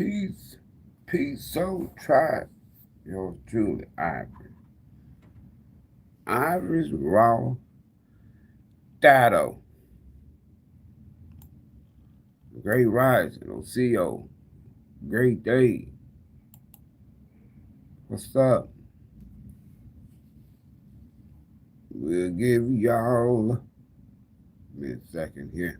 Peace, peace, soul tribe. Yours truly, Ivory. Ivory's raw dado. Great rising, Osiyo. Great day. What's up? We'll give y'all a second here.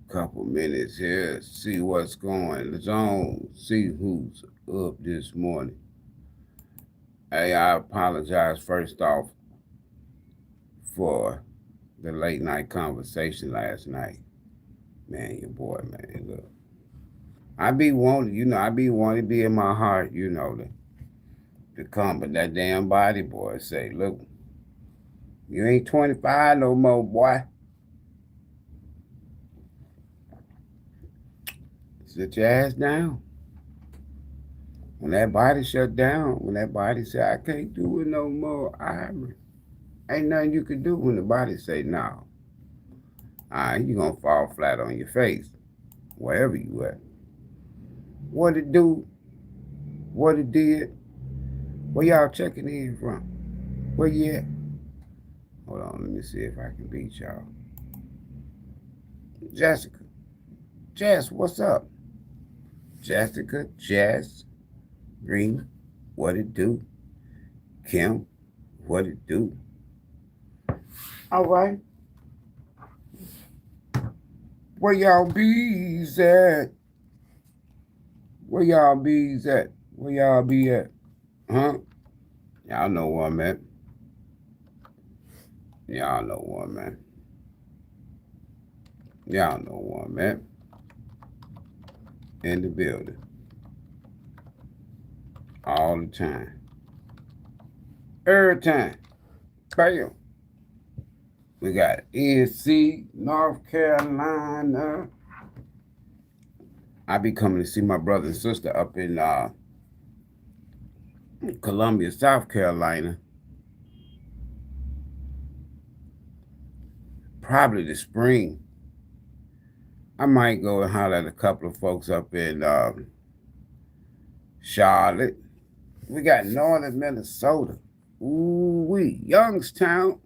Couple minutes here, see what's going on, see who's up this morning. Hey, I apologize first off for the late night conversation last night. Man, your boy, man, look. I be wanting, I be wanting to be in my heart, to come, but that damn body boy say, look, you ain't 25 no more, boy. Sit your ass down. When that body shut down, when that body say, I can't do it no more, ain't nothing you can do when the body say no. All right, you're going to fall flat on your face, wherever you at. What it do, what it did, where y'all checking in from? Where you at? Hold on, let me see if I can beat y'all. Jessica. Jess, what's up? Jessica, Jess, Green, what it do? Kim, what it do? All right. Where y'all bees at? Where y'all bees at? Where y'all be at? Huh? Y'all know where I'm at. Y'all know where I'm at. Y'all know where I'm at. In the building. All the time. Every time. Bam. We got NC, North Carolina. I be coming to see my brother and sister up in Columbia, South Carolina. Probably the spring. I might go and holler at a couple of folks up in Charlotte. We got northern Minnesota. Ooh-wee. Youngstown.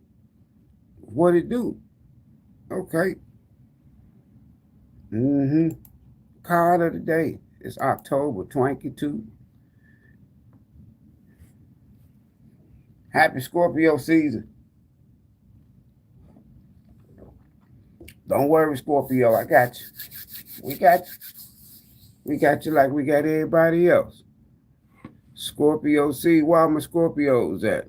What it do? Okay. Card of the day. It's October 22. Happy Scorpio season. Don't worry, Scorpio. I got you. We got you. We got you like we got everybody else. Scorpio C. Where are my Scorpios at?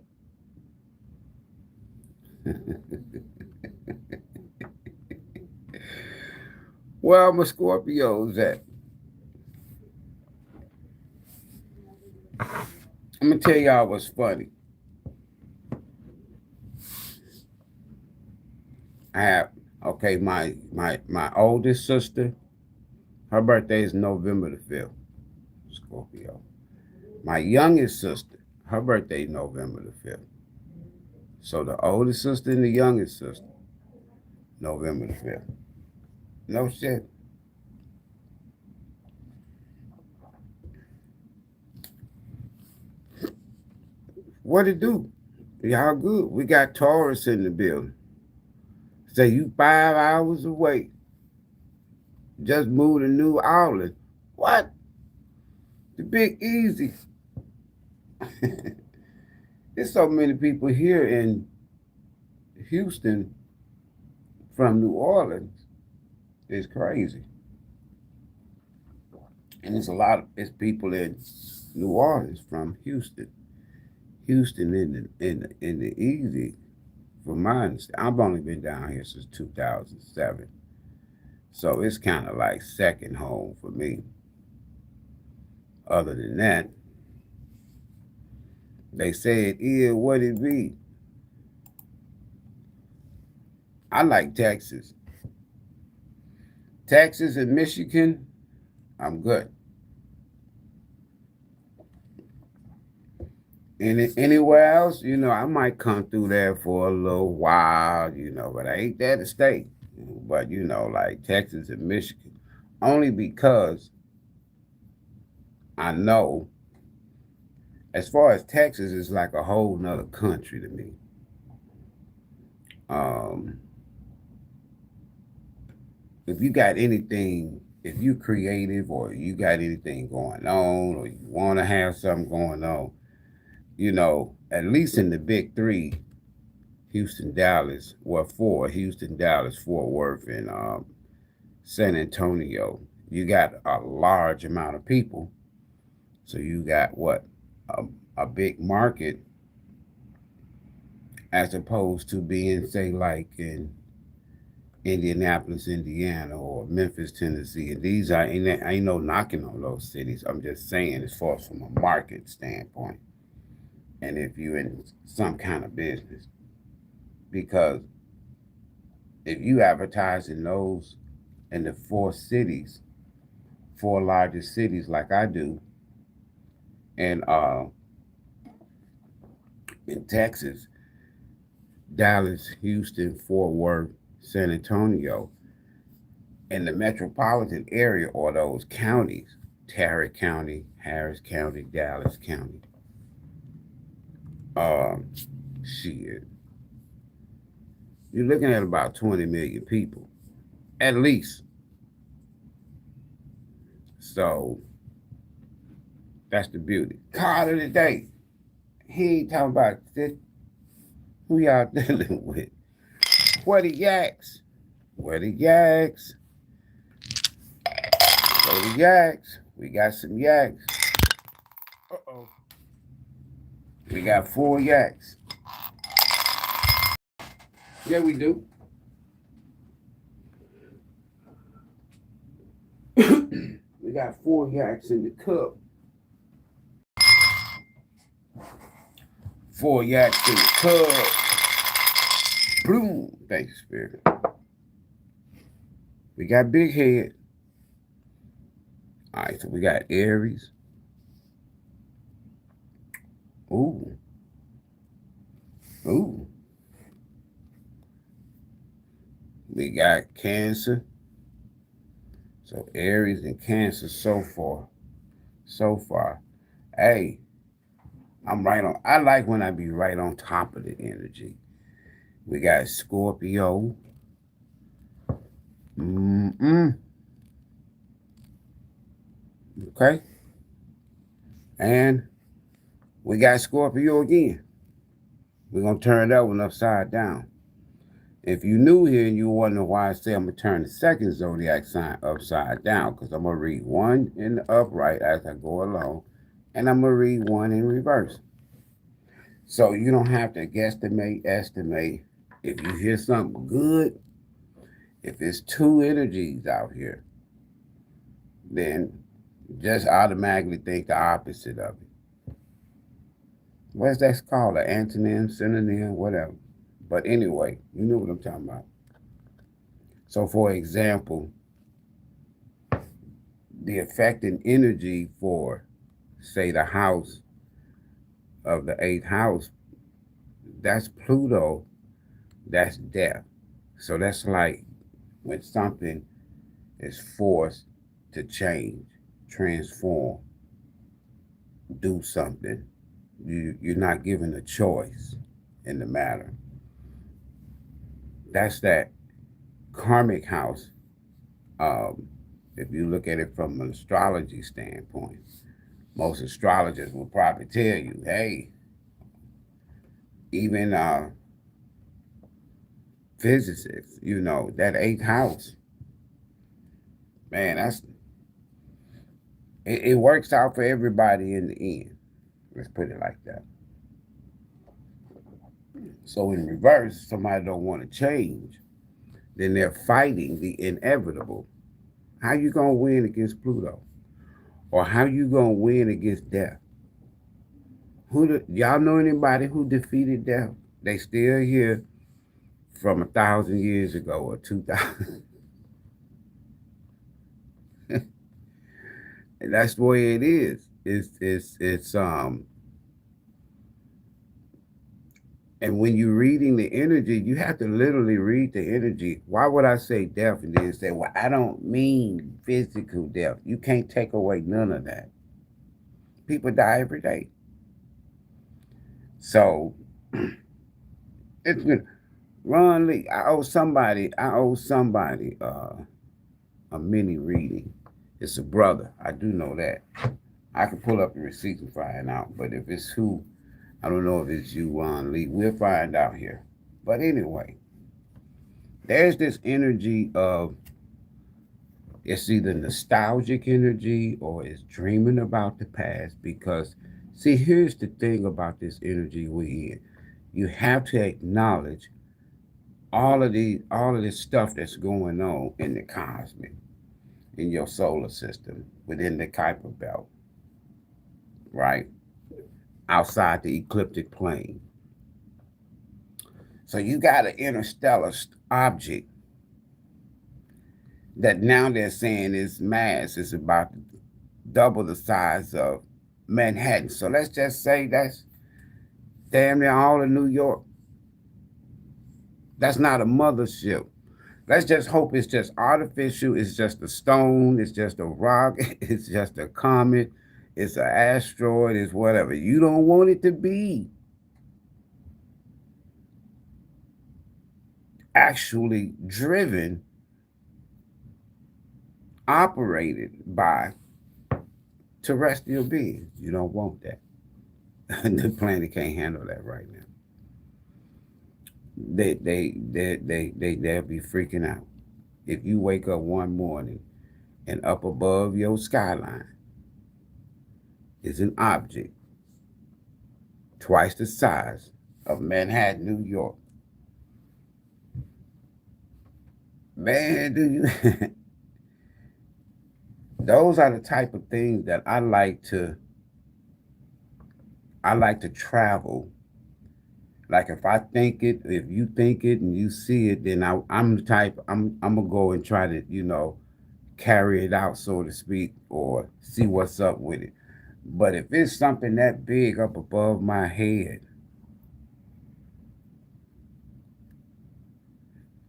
Where are my Scorpios at? I'm going to tell y'all what's funny. I have, okay, my oldest sister, her birthday is November the 5th, Scorpio. My youngest sister, her birthday is November the 5th. So the oldest sister and the youngest sister, November the 5th. No shit. What it do? Y'all good. We got Taurus in the building. Say you 5 hours away. Just moved to New Orleans. What? The Big Easy. There's so many people here in Houston from New Orleans. It's crazy. And it's people in New Orleans from Houston. Houston in the Easy, from my understanding. I've only been down here since 2007. So it's kind of like second home for me. Other than that, they say it is what it be. I like Texas. Texas and Michigan, I'm good. Anywhere else, I might come through there for a little while, but I ain't there to stay. but you know, like Texas and Michigan, only because I know as far as Texas is like a whole nother country to me. Um, if you got anything, if you creative or you got anything going on or you want to have something going on, you know, at least in the big three, Houston, Dallas, well, four, Houston, Dallas, Fort Worth, and San Antonio, you got a large amount of people. So you got what? A, a big market as opposed to being, say, like in Indianapolis, Indiana, or Memphis, Tennessee. And these are, ain't no knocking on those cities. I'm just saying, as far as from a market standpoint, and if you're in some kind of business, because if you advertise in those in the four largest cities, like I do, and in Texas, Dallas, Houston, Fort Worth, San Antonio, in the metropolitan area or those counties, Tarrant County, Harris County, Dallas County, um, shit, you're looking at about 20 million people, at least. So that's the beauty. Card of the day. He ain't talking about this. Who y'all dealing with? Where the yaks? Where the yaks? Where the yaks? We got some yaks. Uh-oh. We got 4 yaks. Yeah, we do. We got 4 yaks in the cup. 4 yaks in the cup. Boom. Thank you, Spirit. We got Big Head. All right, so we got Aries. Ooh. Ooh. We got Cancer. So Aries and Cancer so far. So far. Hey, I'm right on. I like when I be right on top of the energy. We got Scorpio. Mm-mm. Okay. And we got Scorpio again. We're going to turn that one upside down. If you new here and you wonder why I say I'm going to turn the second zodiac sign upside down, because I'm going to read one in the upright as I go along, and I'm going to read one in reverse. So you don't have to guesstimate, estimate. If you hear something good, if it's 2 energies out here, then just automatically think the opposite of it. What's that called? An antonym, synonym, whatever. But anyway, you know what I'm talking about. So, for example, the affecting energy for, say, the house of the 8th house, that's Pluto, that's death. So that's like when something is forced to change, transform, do something. You're not given a choice in the matter. That's that karmic house. Um, if you look at it from an astrology standpoint, most astrologers will probably tell you, hey, even physicists, you know, that 8th house, man, it works out for everybody in the end. Let's put it like that. So in reverse, somebody don't want to change, then they're fighting the inevitable. How you gonna win against Pluto? Or how you gonna win against death? Y'all know anybody who defeated death? They still here from 1,000 years ago or 2,000. And that's the way it is. It's And when you're reading the energy, you have to literally read the energy. Why would I say death and then say, well, I don't mean physical death? You can't take away none of that. People die every day. So it's good. Ron Lee, I owe somebody a mini reading. It's a brother. I do know that. I can pull up the receipts and find out. But if it's who, I don't know if it's you, Ron Lee. We'll find out here. But anyway, there's this energy of it's either nostalgic energy or it's dreaming about the past because see, here's the thing about this energy we're in. You have to acknowledge all of this stuff that's going on in the cosmic, in your solar system, within the Kuiper belt, right? Outside the ecliptic plane. So you got an interstellar object that now they're saying its mass is about double the size of Manhattan. So let's just say that's damn near all of New York. That's not a mothership. Let's just hope it's just artificial. It's just a stone. It's just a rock. It's just a comet. It's an asteroid. It's whatever. You don't want it to be actually driven, operated by terrestrial beings. You don't want that. The planet can't handle that right now. They'll be freaking out. If you wake up one morning and up above your skyline is an object twice the size of Manhattan, New York. Man, do you those are the type of things that I like to travel. Like if I think it, if you think it and you see it, then I'm the type I'm gonna go and try to, carry it out, so to speak, or see what's up with it. But if it's something that big up above my head,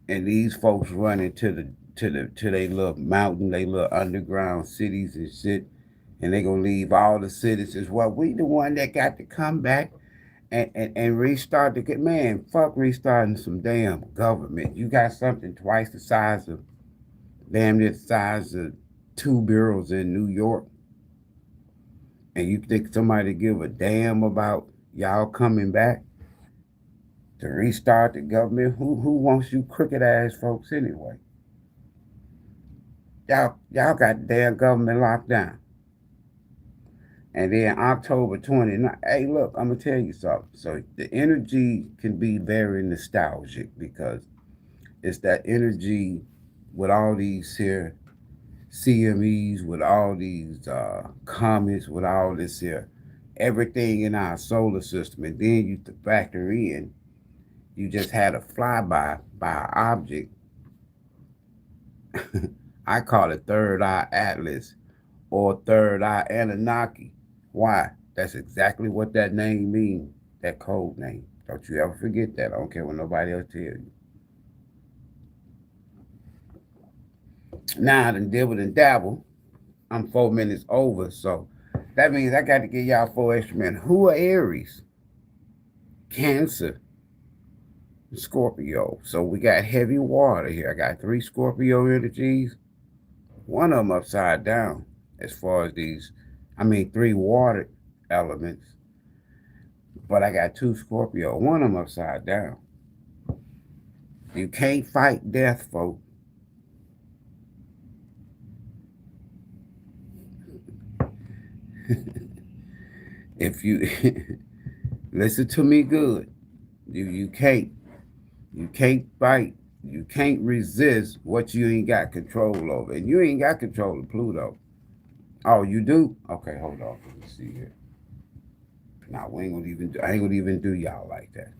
and these folks running to their little mountain, they little underground cities and shit, and they gonna leave all the citizens. Well, we the one that got to come back and restart the man. Fuck restarting some damn government. You got something twice the size of damn near the size of two bureaus in New York, and you think somebody give a damn about y'all coming back to restart the government? Who wants you crooked ass folks anyway? Y'all got the damn government locked down. And then October 29th, hey, look, I'm going to tell you something. So the energy can be very nostalgic because it's that energy with all these here CMEs, with all these comets, with all this here, everything in our solar system. And then you factor in, you just had a flyby by an object. I call it Third Eye Atlas or Third Eye Anunnaki. Why? That's exactly what that name means, that code name. Don't you ever forget that. I don't care what nobody else tells you. Now I done dibble and dabble. I'm 4 minutes over, so that means I got to give y'all 4 extra minutes. Who are Aries? Cancer, Scorpio. So we got heavy water here. I got 3 Scorpio energies. One of them upside down as far as I mean 3 water elements. But I got 2 Scorpio. One of them upside down. You can't fight death, folks. If you listen to me good, you can't fight, you can't resist what you ain't got control over, and you ain't got control of Pluto. Oh, you do? Okay, hold on. Let me see here. Now we ain't gonna even. I ain't gonna even do y'all like that.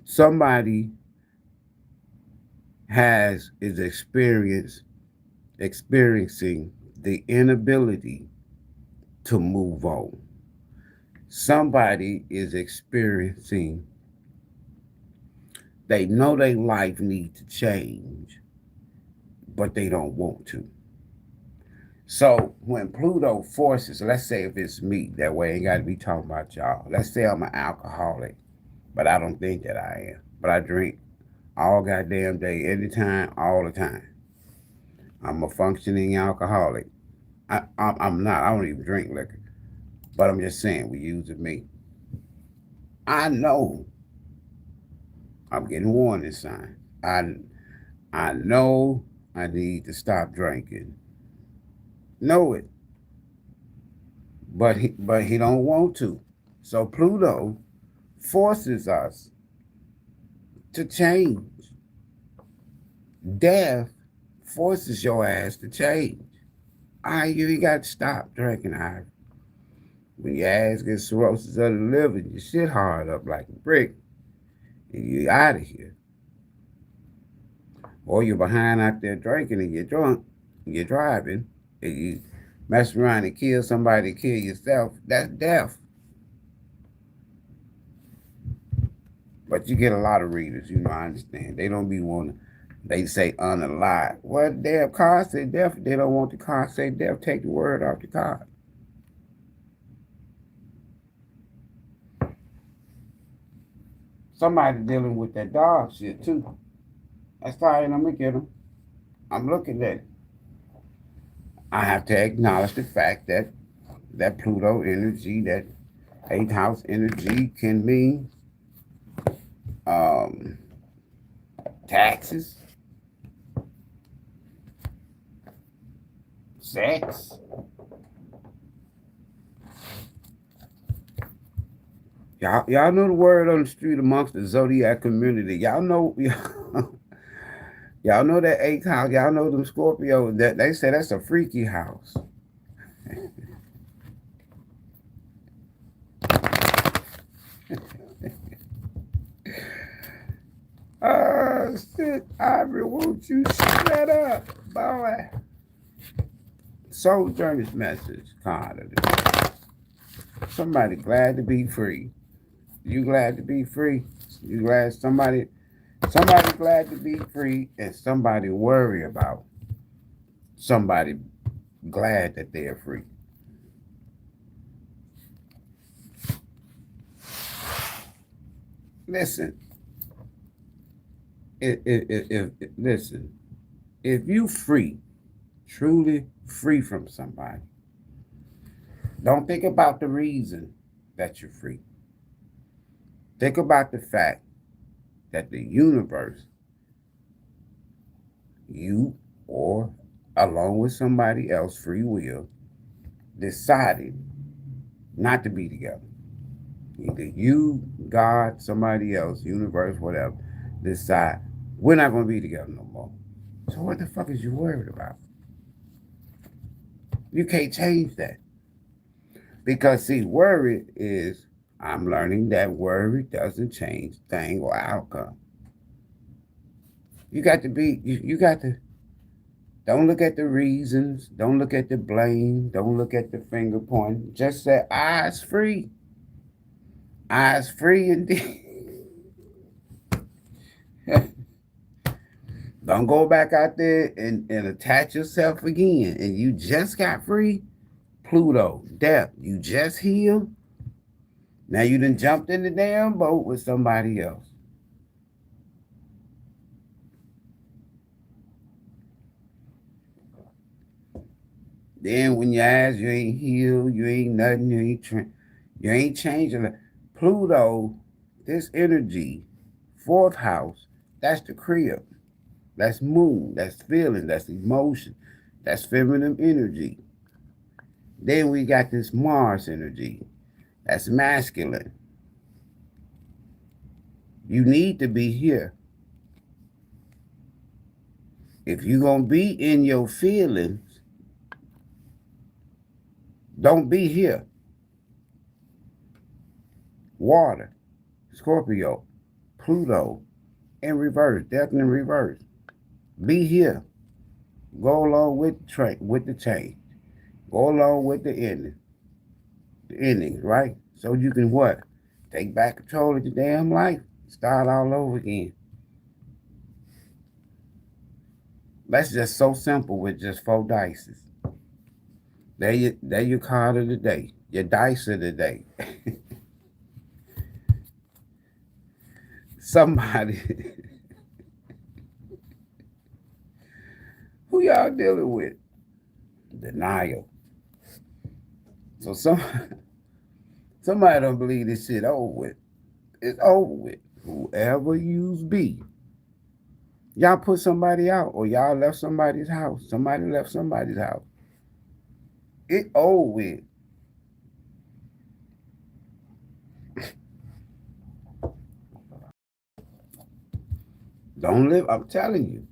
Somebody is experiencing the inability to move on. Somebody is experiencing, they know their life needs to change, but they don't want to. So when Pluto forces, let's say if it's me, that way I ain't got to be talking about y'all. Let's say I'm an alcoholic, but I don't think that I am. But I drink all goddamn day, anytime, all the time. I'm a functioning alcoholic. I'm not. I don't even drink liquor. But I'm just saying, we use it me. I know I'm getting warning signs. I know I need to stop drinking. Know it. But he don't want to. So Pluto forces us to change. Death forces your ass to change. You got to stop drinking, Ivory. When your ass gets cirrhosis of the liver, your shit hard up like a brick, and you're out of here. Or you're behind out there drinking and you're drunk, and you're driving, and you mess around and kill somebody, kill yourself. That's death. But you get a lot of readers, I understand. They don't be wanting, they say unalive. Well, damn, card say death. They don't want the card say death. Take the word off the card. Somebody dealing with that dog shit, too. That's fine. I'm going to get them. I'm looking at it. I have to acknowledge the fact that Pluto energy, that 8th house energy can mean taxes, sex. Y'all know the word on the street amongst the zodiac community. Y'all know y'all know that 8th house. Y'all know them Scorpio. That they say that's a freaky house. Oh shit, Ivory, won't you shut up, boy? Soul Journey's message, Carter. Somebody glad to be free. You glad to be free? You glad somebody glad to be free, and somebody worry about somebody glad that they're free. Listen, listen, if you free, truly free from somebody, don't think about the reason that you're free. Think about the fact that the universe, you or along with somebody else, free will, decided not to be together. Either you, God, somebody else, universe, whatever, decide we're not going to be together no more. So what the fuck is you worried about? You can't change that. Because, see, worry is, I'm learning that worry doesn't change thing or outcome. You got to, don't look at the reasons. Don't look at the blame. Don't look at the finger pointing. Just say, eyes free. Eyes free indeed. Don't go back out there and attach yourself again. And you just got free. Pluto, death, you just healed. Now you done jumped in the damn boat with somebody else. Then when you ask, you ain't healed, you ain't nothing, you ain't changing. Pluto, this energy, 4th house, that's the crib. That's moon, that's feeling, that's emotion, that's feminine energy. Then we got this Mars energy, that's masculine. You need to be here. If you're going to be in your feelings, don't be here. Water, Scorpio, Pluto, in reverse, death in reverse. Be here. Go along with the change. Go along with the ending. The endings, right? So you can what? Take back control of your damn life. Start all over again. That's just so simple with just 4 dices. There your card of the day. Your dice of the day. Somebody who y'all dealing with? Denial. So somebody don't believe this shit over with. It's over with. Whoever you be. Y'all put somebody out or y'all left somebody's house. Somebody left somebody's house. It over with. Don't live, I'm telling you.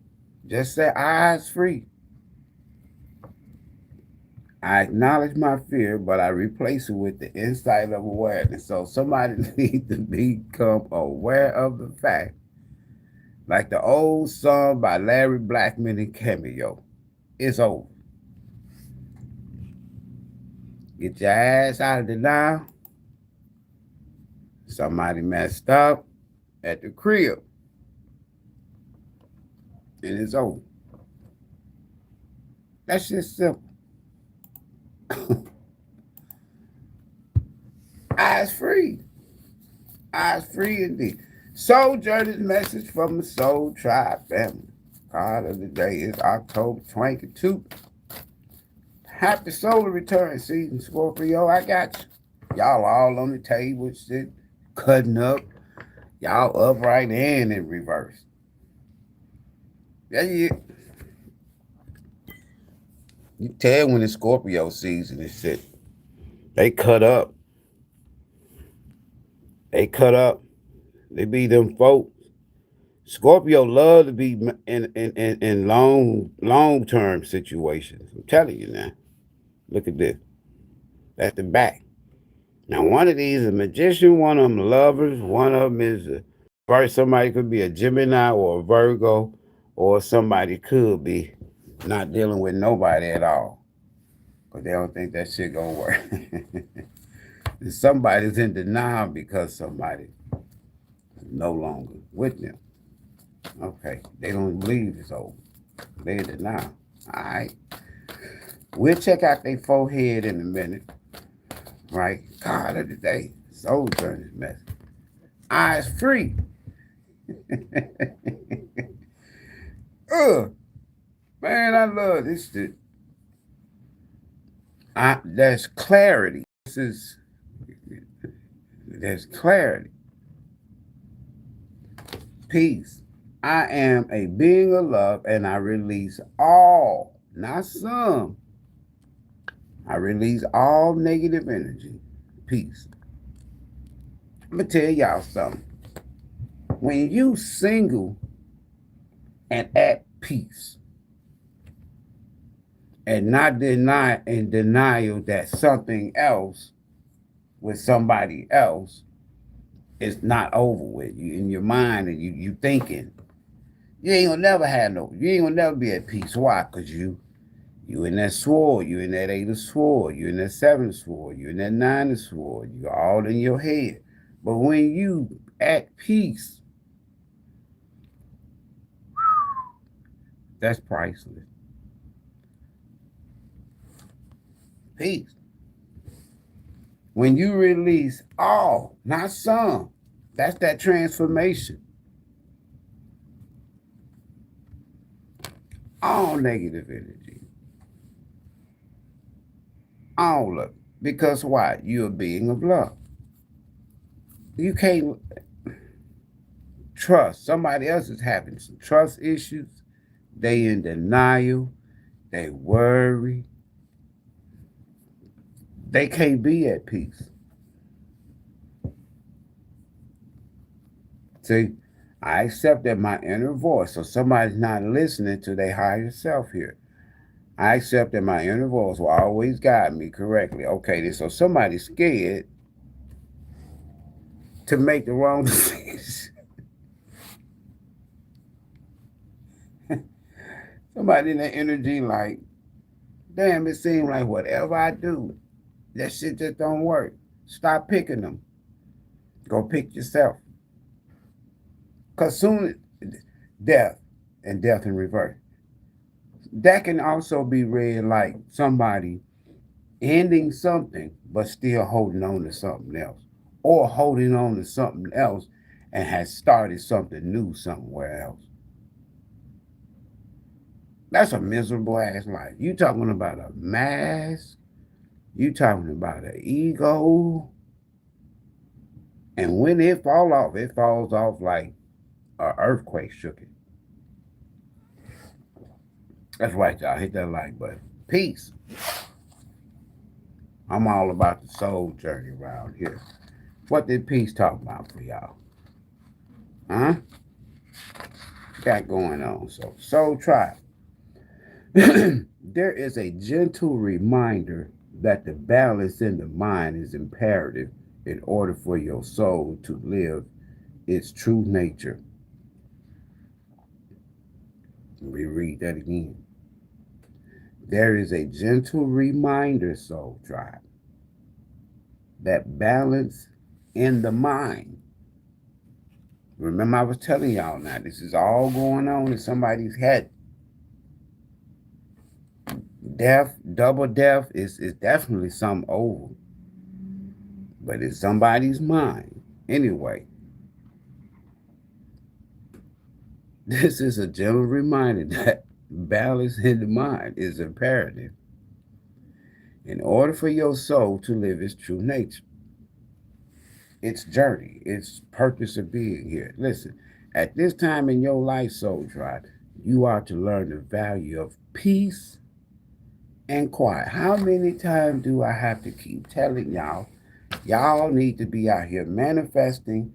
Just say eyes free. I acknowledge my fear, but I replace it with the insight of awareness. So somebody needs to become aware of the fact, like the old song by Larry Blackman and Cameo, it's over. Get your ass out of denial. Somebody messed up at the crib, and it's over. That's just simple. Eyes free. Eyes free indeed. Soul Journey's message from the Soul Tribe family. Card of the day is October 22. Happy solar return season, Scorpio. I got you. Y'all all on the table, shit, cutting up. Y'all upright and in reverse. Yeah, you tell when it's Scorpio season and shit. They cut up. They cut up. They be them folks. Scorpio love to be in long term situations. I'm telling you now. Look at this. That's the back. Now one of these is a magician, one of them lovers, one of them is a first somebody could be a Gemini or a Virgo, or somebody could be not dealing with nobody at all. But they don't think that shit gonna work. Somebody's in denial because somebody is no longer with them. Okay, they don't believe it's over. They in denial. All right. We'll check out their forehead in a minute. Right? God of the day. Soul Journey's message. Eyes free. Man, I love this shit. There's clarity. There's clarity. Peace. I am a being of love and I release all, not some. I release all negative energy. Peace. I'm going to tell y'all something. When you single and at peace and not in denial that something else with somebody else is not over with you in your mind and you thinking, you ain't gonna never have you ain't gonna never be at peace. Why? Because you in that sword, you in that 8 of sword, you in that 7 of sword, you in that 9 of sword, you all in your head. But when you at peace, that's priceless. Peace. When you release all, not some, that's that transformation. All negative energy. All of it. Because why? You're a being of love. You can't trust. Somebody else is having some trust issues. They in denial. They worry. They can't be at peace. See, I accept that my inner voice, so somebody's not listening to their higher self here. I accept that my inner voice will always guide me correctly. Okay, so somebody's scared to make the wrong decision. Somebody in that energy like, damn, it seems like whatever I do, that shit just don't work. Stop picking them. Go pick yourself. Because soon, death and death in reverse. That can also be read like somebody ending something but still holding on to something else, or holding on to something else and has started something new somewhere else. That's a miserable ass life. You talking about a mask, you talking about an ego, and when it falls off like an earthquake shook it. That's right, y'all. Hit that like button. Peace. I'm all about the soul journey around here. What did peace talk about for y'all? Huh? Got going on. So, Soul Tribe. There is a gentle reminder that the balance in the mind is imperative in order for your soul to live its true nature. We read that again. There is a gentle reminder, Soul Tribe, that balance in the mind. Remember, I was telling y'all now, this is all going on in somebody's head. Death, double death is definitely some over, but it's somebody's mind. Anyway, this is a gentle reminder that balance in the mind is imperative in order for your soul to live its true nature, its journey, its purpose of being here. Listen, at this time in your life, Soul Tribe, you are to learn the value of peace and quiet. How many times do I have to keep telling y'all? Y'all need to be out here manifesting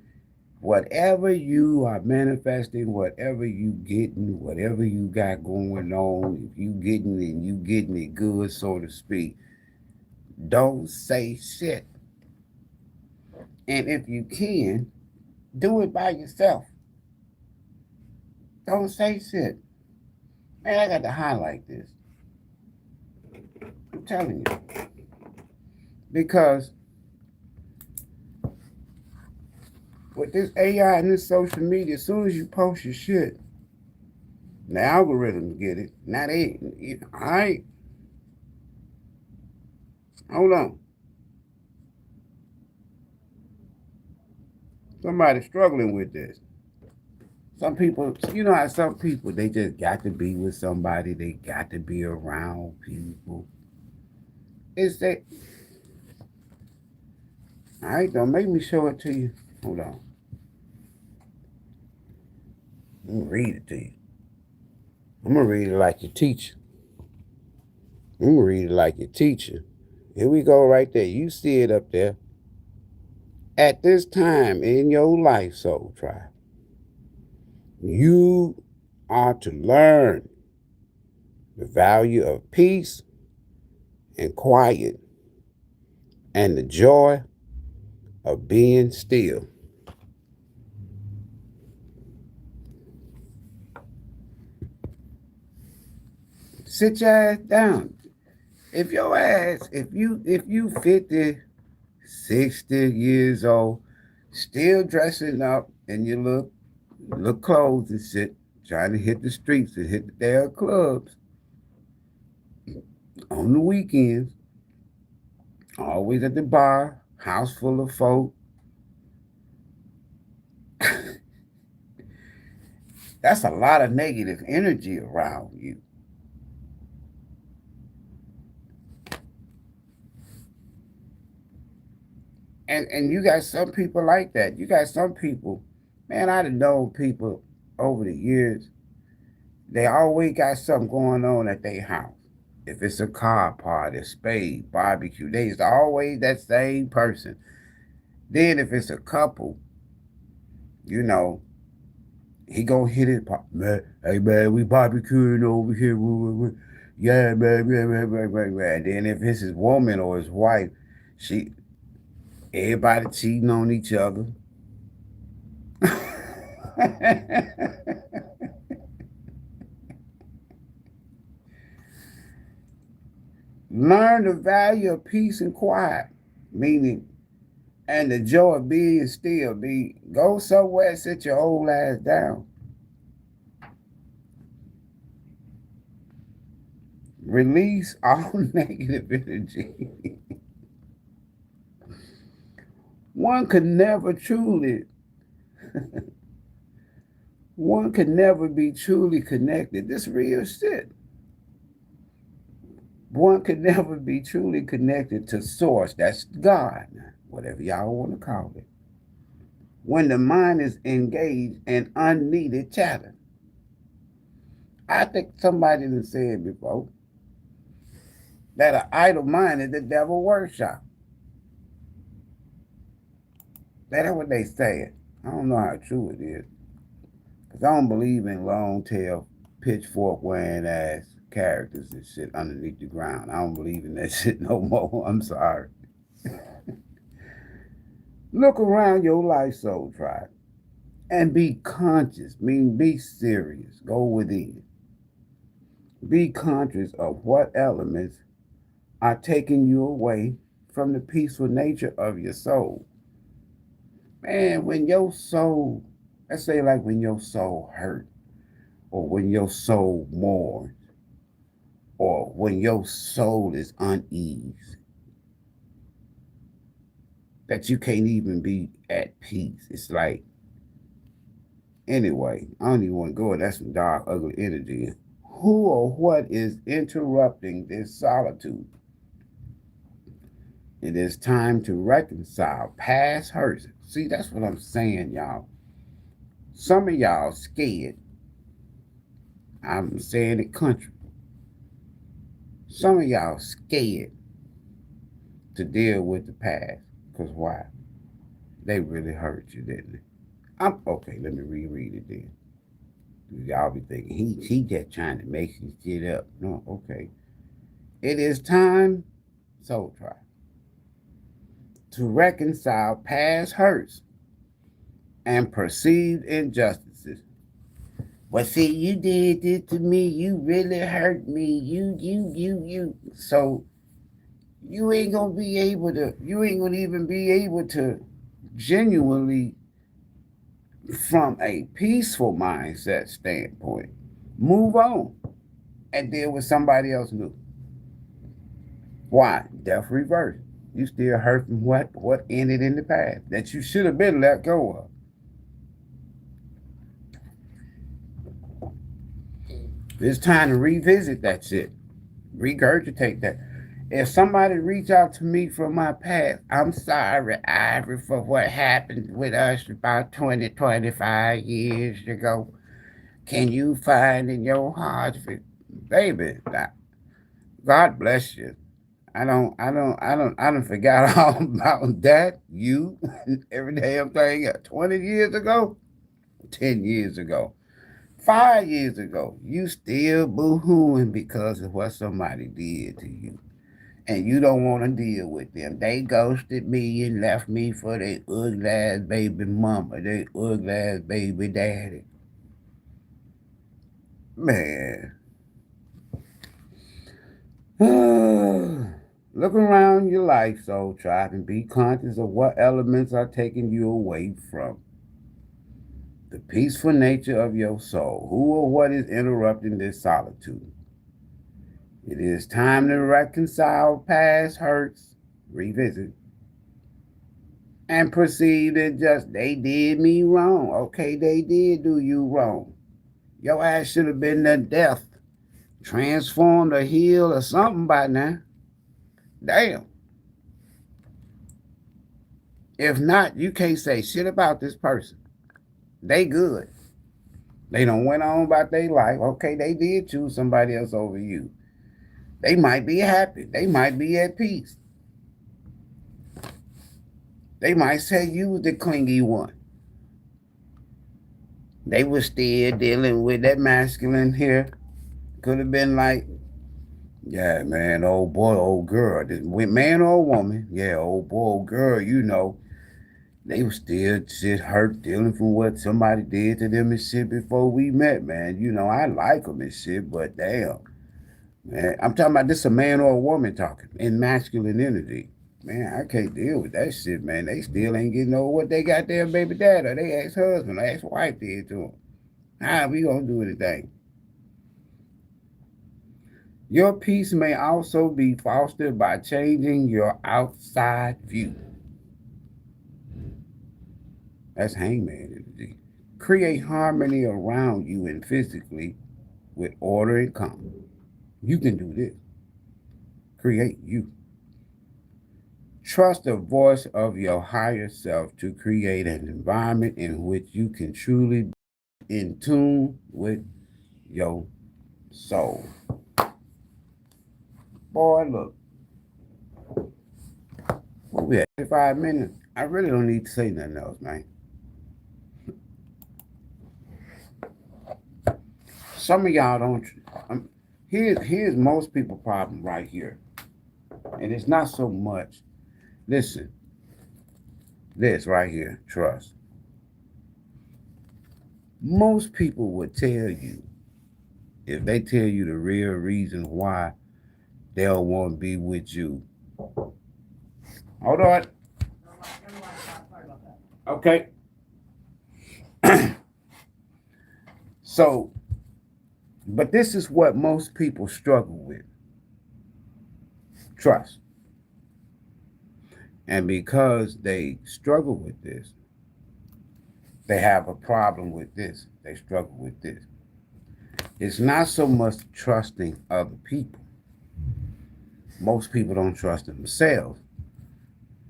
whatever you are manifesting, whatever you getting, whatever you got going on. If you getting it and you getting it good, so to speak, don't say shit. And if you can, do it by yourself. Don't say shit. Man, I got to highlight this. I'm telling you. Because with this AI and this social media, as soon as you post your shit, the algorithms get it. Now they, all right, hold on. Somebody's struggling with this. Some people, you know how some people, they just got to be with somebody. They got to be around people. It's that, all right, don't make me show it to you. Hold on. I'm going to read it to you. I'm going to read it like your teacher. I'm going to read it like your teacher. Here we go right there. You see it up there. At this time in your life, Soul Tribe, you are to learn the value of peace and quiet and the joy of being still. Sit your ass down. If you 50, 60 years old, still dressing up in your look clothes and shit, trying to hit the streets and hit the damn clubs on the weekends, always at the bar, house full of folk. That's a lot of negative energy around you. And you got some people like that. You got some people, man, I've known people over the years, they always got something going on at their house. If it's a car party, a spade, barbecue, there's always that same person. Then if it's a couple, you know, he gonna hit it, man, hey man, we barbecuing over here. Yeah, man. And then if it's his woman or his wife, everybody cheating on each other. Learn the value of peace and quiet, meaning And the joy of being still. Go somewhere, sit your old ass down. Release all negative energy. One could never truly, one could never be truly connected. This real shit. One could never be truly connected to source. That's God, whatever y'all want to call it. When the mind is engaged in unneeded chatter. I think somebody done said before that an idle mind is the devil workshop. That's what they said. I don't know how true it is. Because I don't believe in long tail, pitchfork wearing ass characters and shit underneath the ground. I don't believe in that shit no more. I'm sorry. Look around your life, Soul Tribe, and be conscious, mean be serious. Go within. Be conscious of what elements are taking you away from the peaceful nature of your soul. Man, when your soul, let's say like when your soul hurt, or when your soul mourns, or when your soul is uneasy, that you can't even be at peace. It's like, anyway, I don't even want to go. That's some dark, ugly energy. Who or what is interrupting this solitude? It is time to reconcile past hurts. See, that's what I'm saying, y'all. Some of y'all scared. I'm saying it country. Some of y'all scared to deal with the past. Because why? They really hurt you, didn't they? Okay, let me reread it then. Y'all be thinking, he just trying to make some shit up. No, okay. It is time, Soul Tribe, to reconcile past hurts and perceived injustices. Well, see, you did this to me. You really hurt me. You. So you ain't gonna be able to. You ain't gonna even be able to genuinely, from a peaceful mindset standpoint, move on and deal with somebody else new. Why? Death reverse. You still hurt from what ended in the past that you should have been let go of. It's time to revisit that shit. Regurgitate that. If somebody reach out to me from my past, I'm sorry, Ivory, for what happened with us about 20, 25 years ago. Can you find in your heart, baby? God bless you. I don't forgot all about that. You, every damn thing. 20 years ago, 10 years ago, 5 years ago, you still boo-hooing because of what somebody did to you. And you don't want to deal with them. They ghosted me and left me for their ugly ass baby mama, their ugly ass baby daddy. Man. Look around your life, Soul Tribe, and be conscious of what elements are taking you away from the peaceful nature of your soul. Who or what is interrupting this solitude? It is time to reconcile past hurts, revisit, and perceive that just they did me wrong. Okay, they did do you wrong. Your ass should have been to death, transformed or healed or something by now. Damn. If not, you can't say shit about this person. They good. They done went on about their life. Okay, they did choose somebody else over you. They might be happy. They might be at peace. They might say you was the clingy one. They was still dealing with that masculine here. Could have been like, yeah, man, old boy, old girl. Man or woman, yeah, old boy, old girl, you know. They was still shit hurt, dealing from what somebody did to them and shit before we met, man. You know, I like them and shit, but damn. Man, I'm talking about this a man or a woman talking in masculine energy. Man, I can't deal with that shit, man. They still ain't getting over what they got their baby dad or they ex-husband or ex-wife did to them. How we gonna do anything? Your peace may also be fostered by changing your outside view. That's hangman energy. Create harmony around you and physically with order and calm. You can do this. Create you. Trust the voice of your higher self to create an environment in which you can truly be in tune with your soul. Boy, look, we had 5 minutes. I really don't need to say nothing else, man. Some of y'all don't. Here's most people' problem right here, and it's not so much. Listen, this right here, trust. Most people would tell you, if they tell you the real reason why they'll want to be with you. Hold on. Okay. So, but this is what most people struggle with. Trust. And because they struggle with this, they have a problem with this. They struggle with this. It's not so much trusting other people. Most people don't trust themselves.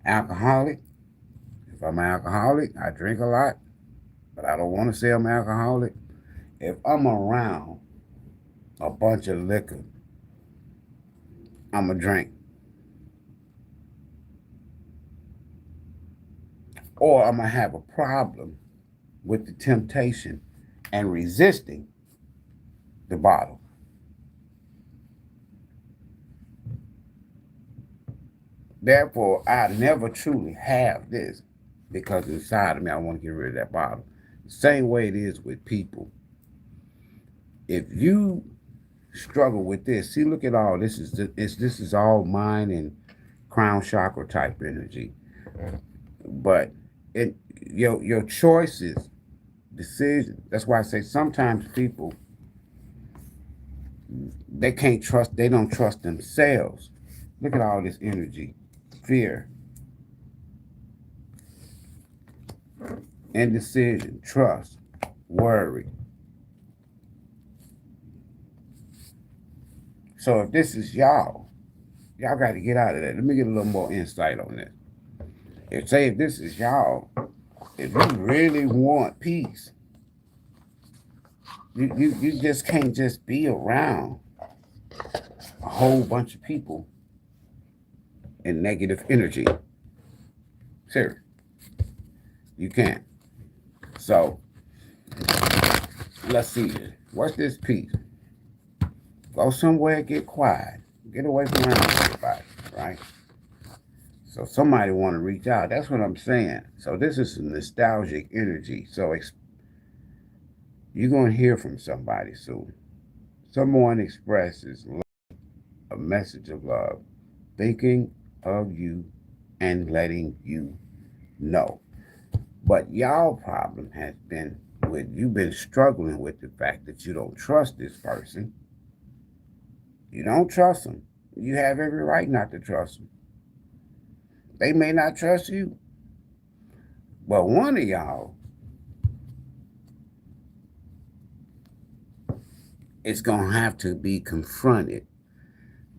Alcoholic. If I'm an alcoholic, I drink a lot, but I don't want to say I'm alcoholic. If I'm around a bunch of liquor, I'm a drink. Or I'm going to have a problem with the temptation and resisting the bottle. Therefore, I never truly have this because inside of me, I want to get rid of that bottle. The same way it is with people. If you struggle with this, see, look at all this is all mind and crown chakra type energy. But your choices, decisions. That's why I say sometimes people they don't trust themselves. Look at all this energy, fear, indecision, trust, worry. So if this is y'all got to get out of that. Let me get a little more insight on this. If this is y'all, if you really want peace, you just can't just be around a whole bunch of people in negative energy. Seriously. You can't. So, let's see. What's this peace? Go somewhere, get quiet. Get away from around everybody, right? So somebody want to reach out. That's what I'm saying. So this is some nostalgic energy. So you're going to hear from somebody soon. Someone expresses a message of love, thinking of you and letting you know. But y'all problem has been you've been struggling with the fact that you don't trust this person. You don't trust them. You have every right not to trust them. They may not trust you. But one of y'all is going to have to be confronted.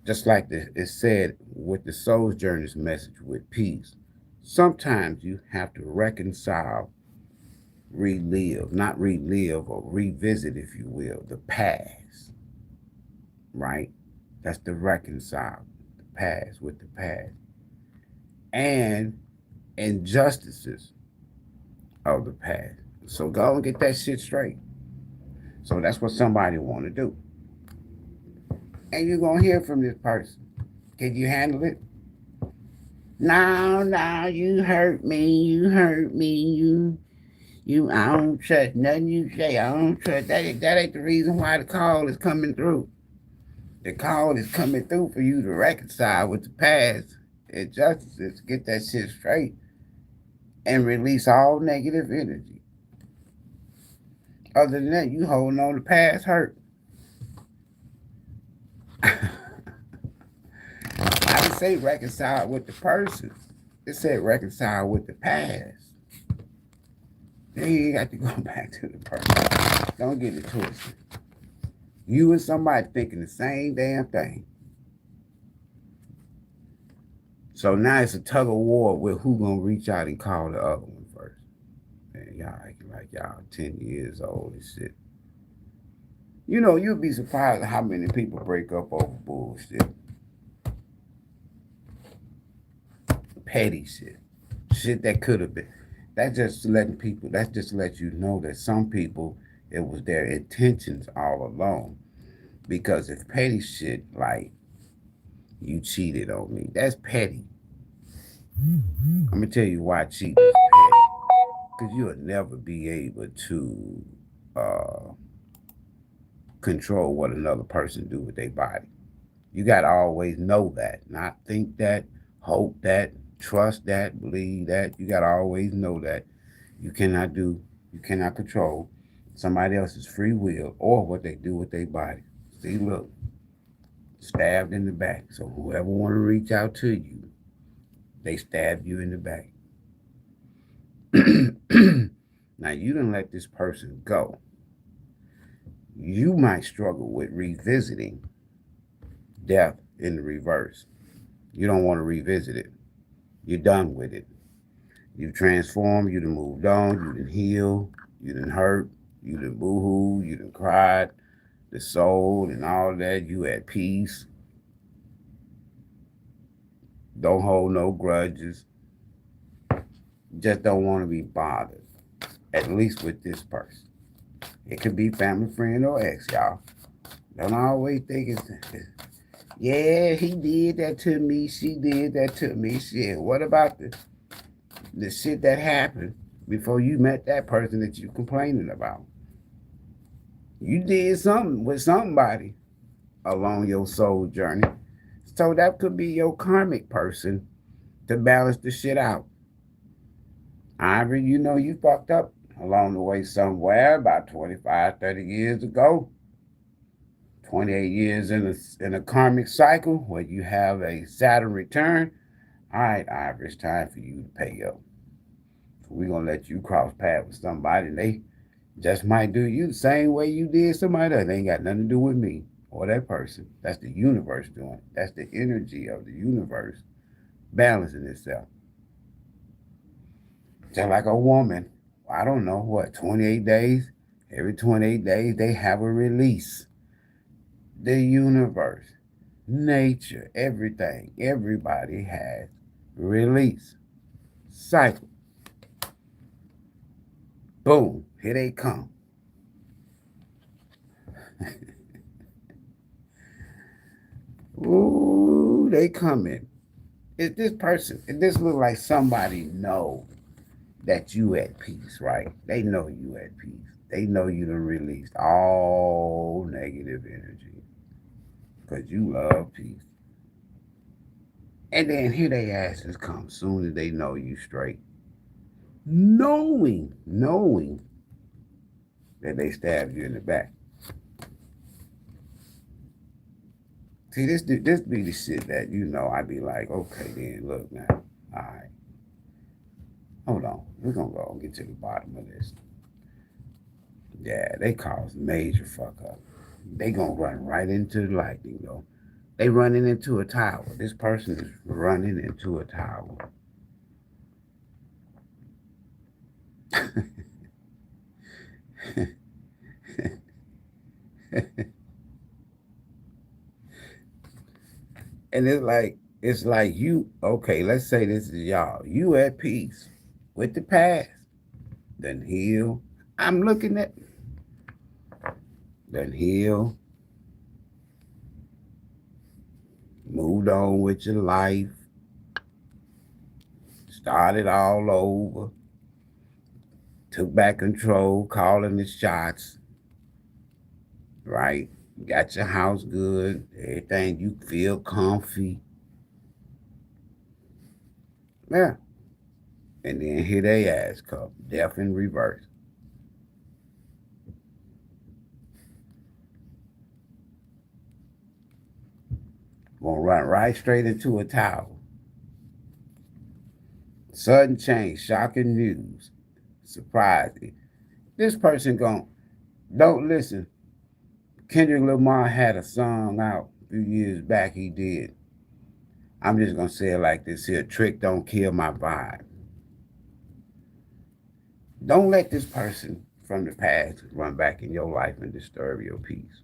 Just like it said with the Soul's Journey's message with peace. Sometimes you have to reconcile, not relive or revisit, if you will, the past. Right? That's the reconcile, the past with the past. And injustices of the past. So go and get that shit straight. So that's what somebody want to do. And you're going to hear from this person. Can you handle it? No, you hurt me, I don't trust nothing you say. I don't trust that. That ain't the reason why the call is coming through. The call is coming through for you to reconcile with the past injustices, get that shit straight, and release all negative energy. Other than that, you holding on to past hurt. I didn't say reconcile with the person. It said reconcile with the past. Then you got to go back to the person. Don't get it twisted. You and somebody thinking the same damn thing. So now it's a tug of war with who gonna reach out and call the other one first. Man, y'all acting like y'all 10 years old and shit. You know, you'd be surprised at how many people break up over bullshit. Petty shit. Shit that could have been. That's just let you know that some people, it was their intentions all along. Because if petty shit, like, you cheated on me, that's petty. I'm going to tell you why cheating is petty. Because you'll never be able to control what another person do with their body. You got to always know that, not think that, hope that, trust that, believe that. You got to always know that you cannot control somebody else's free will or what they do with their body. See, look, stabbed in the back. So whoever want to reach out to you, they stab you in the back. Now you done let this person go. You might struggle with revisiting death in the reverse. You don't want to revisit it. You're done with it. You've transformed, you done moved on, you done healed, you done hurt, you done boo-hoo, you done cried, the soul and all that, you at peace. Don't hold no grudges. Just don't want to be bothered. At least with this person. It could be family, friend, or ex, y'all. Don't always think it's, yeah, he did that to me, she did that to me. Shit, what about the shit that happened before you met that person that you complaining about? You did something with somebody along your soul journey. So that could be your karmic person to balance the shit out. Ivory, you know you fucked up along the way somewhere about 25, 30 years ago. 28 years in a karmic cycle where you have a Saturn return. All right, Ivory, it's time for you to pay up. We're going to let you cross paths with somebody, and they just might do you the same way you did somebody else. They ain't got nothing to do with me or that person. That's the universe doing it. That's the energy of the universe balancing itself. Just like a woman, I don't know, what, 28 days? Every 28 days, they have a release. The universe, nature, everything, everybody has release. Cycle. Boom, here they come. Ooh, they coming. Is this person, this look like somebody know that you at peace, right? They know you at peace. They know you done released all negative energy because you love peace. And then here they asses come soon as they know you straight. Knowing that they stabbed you in the back. See, this be the shit that, you know, I be like, okay then, look now. All right. Hold on. We're going to go and get to the bottom of this. Yeah, they cause major fuck up. They going to run right into the lightning, though. They running into a tower. This person is running into a tower. And it's like you, okay, let's say this is y'all. You at peace with the past. Then heal. I'm looking at then heal. Moved on with your life. Started all over. Took back control, calling the shots. Right? Got your house good. Everything, you feel comfy. Yeah. And then here they ass come. Death in reverse. Gonna run right straight into a tower. Sudden change, shocking news, surprising. This person don't listen. Kendrick Lamar had a song out a few years back. He did. I'm just gonna say it like this here: trick don't kill my vibe. Don't let this person from the past run back in your life and disturb your peace.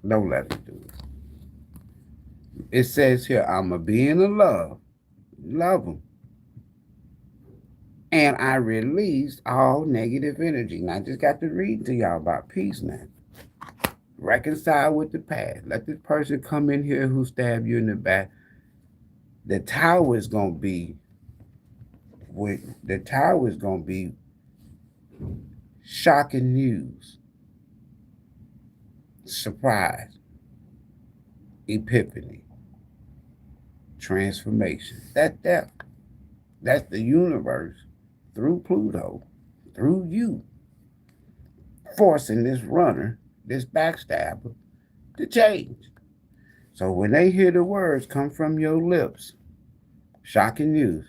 Don't let them do it. It says here, I'm a being of love them, and I released all negative energy. And I just got to read to y'all about peace now. Reconcile with the past. Let this person come in here who stabbed you in the back. The tower is gonna be shocking news, surprise, epiphany, transformation. That's the universe through Pluto, through you, forcing this runner, this backstabber, to change. So when they hear the words come from your lips, shocking news,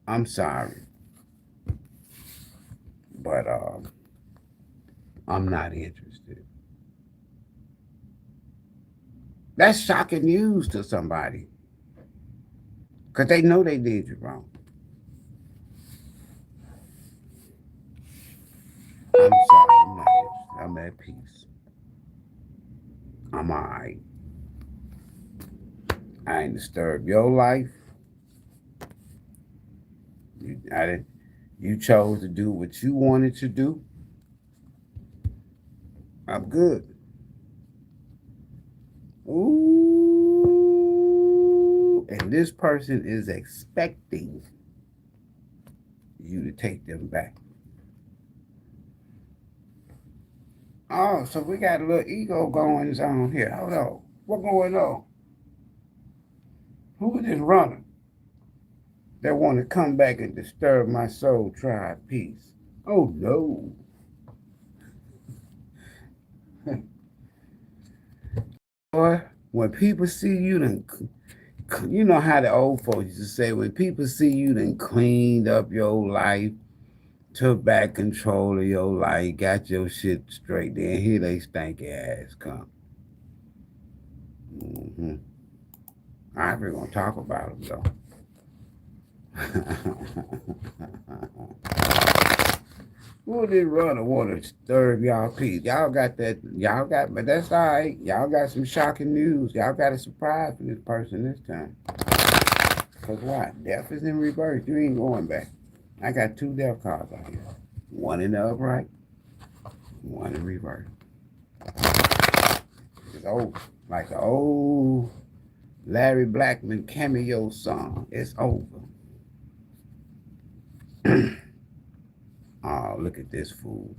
I'm sorry, but I'm not interested. That's shocking news to somebody because they know they did you wrong. I'm sorry, I'm not interested. I'm at peace. I'm all right. I ain't disturb your life. You chose to do what you wanted to do. I'm good. Ooh, and this person is expecting you to take them back. Oh, so we got a little ego going on here. Hold on. What going on? Who is this runner that want to come back and disturb my soul tribe peace? Oh no. Boy, when people see you then, you know how the old folks used to say, when people see you then cleaned up your life, took back control of your life, got your shit straight, then here they stanky ass come. Mm-hmm. Ivory gonna talk about them though. Who this runner want to disturb y'all peace? Y'all got, but that's all right. Y'all got some shocking news. Y'all got a surprise for this person this time. Cause why? Death is in reverse. You ain't going back. I got 2 death cards out here. One in the upright, one in reverse. It's over. Like the old Larry Blackman cameo song. It's over. Oh, look at this fool.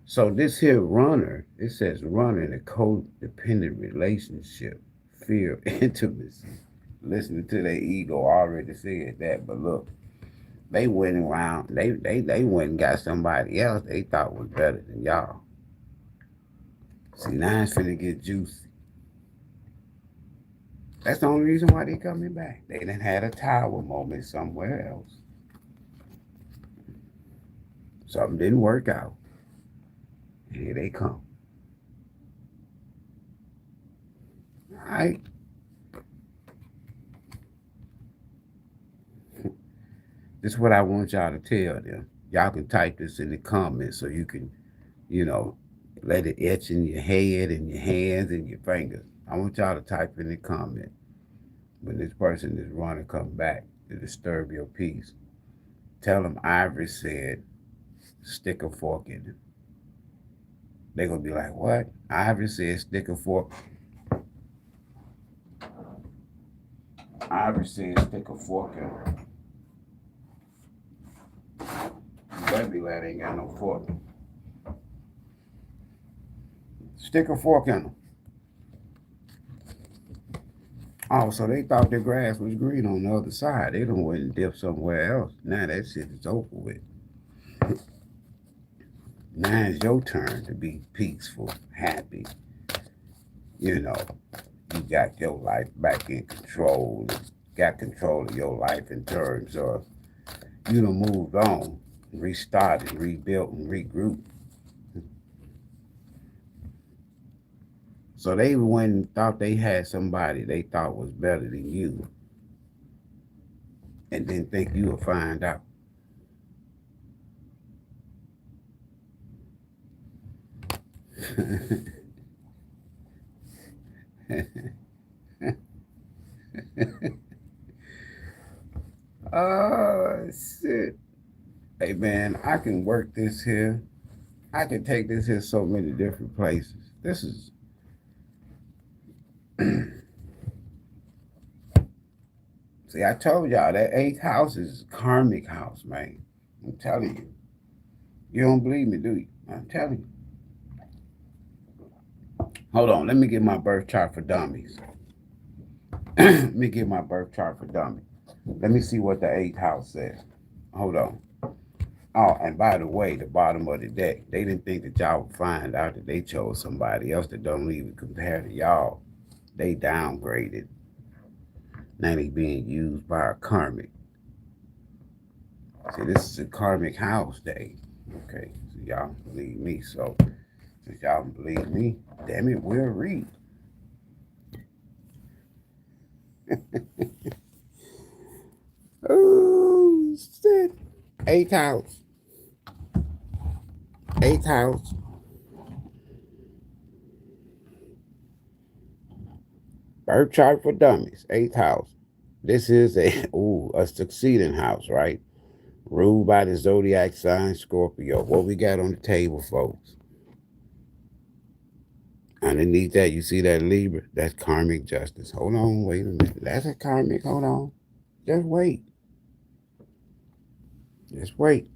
So this here runner, it says runner in a codependent relationship, fear of intimacy. Listening to their ego already said that, but look, they went around, they went and got somebody else they thought was better than y'all. See, now it's finna get juicy. That's the only reason why they coming back. They done had a tower moment somewhere else. Something didn't work out. Here they come. All right. This is what I want y'all to tell them. Y'all can type this in the comments so you can, you know, let it etch in your head and your hands and your fingers. I want y'all to type in the comment when this person is running come back to disturb your peace. Tell them Ivory said, stick a fork in it. They're going to be like, what? Ivory said, stick a fork. Ivory said, stick a fork in it. That be glad I ain't got no fork. Stick a fork in them. Oh, so they thought the grass was green on the other side. They don't went and dip somewhere else. Now that shit is over with. Now it's your turn to be peaceful, happy. You know, you got your life back in control. Got control of your life in terms of you done moved on, restarted, rebuilt, and regrouped. So they went and thought they had somebody they thought was better than you and didn't think you would find out. Oh, shit. Hey, man, I can work this here. I can take this here so many different places. This is. See, I told y'all that eighth house is a karmic house, man. I'm telling you. You don't believe me, do you? I'm telling you. Hold on. Let me get my birth chart for dummies. Let me get my birth chart for dummies. Let me see what the eighth house says. Hold on. Oh, and by the way, the bottom of the deck, they didn't think that y'all would find out that they chose somebody else that don't even compare to y'all. They downgraded. Now they being used by a karmic. See, this is a karmic house day. Okay, so y'all believe me. So since y'all believe me, damn it, we'll read. Oh, shit. Eighth house. Eighth house. Birth chart for dummies. Eighth house. This is a succeeding house, right? Ruled by the zodiac sign Scorpio. What we got on the table, folks? Underneath that, you see that Libra? That's karmic justice. Hold on, wait a minute. That's a karmic. Hold on. Just wait. Just wait.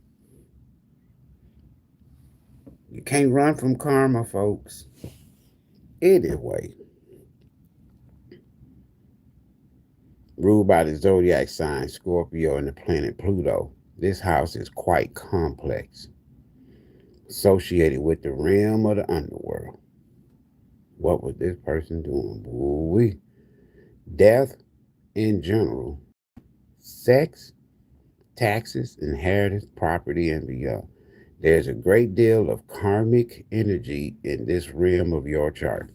You can't run from karma, folks. Anyway. Ruled by the zodiac sign Scorpio and the planet Pluto. This house is quite complex. Associated with the realm of the underworld. What was this person doing? Ooh-wee. Death in general. Sex, taxes, inheritance, property, and beyond. There's a great deal of karmic energy in this realm of your chart.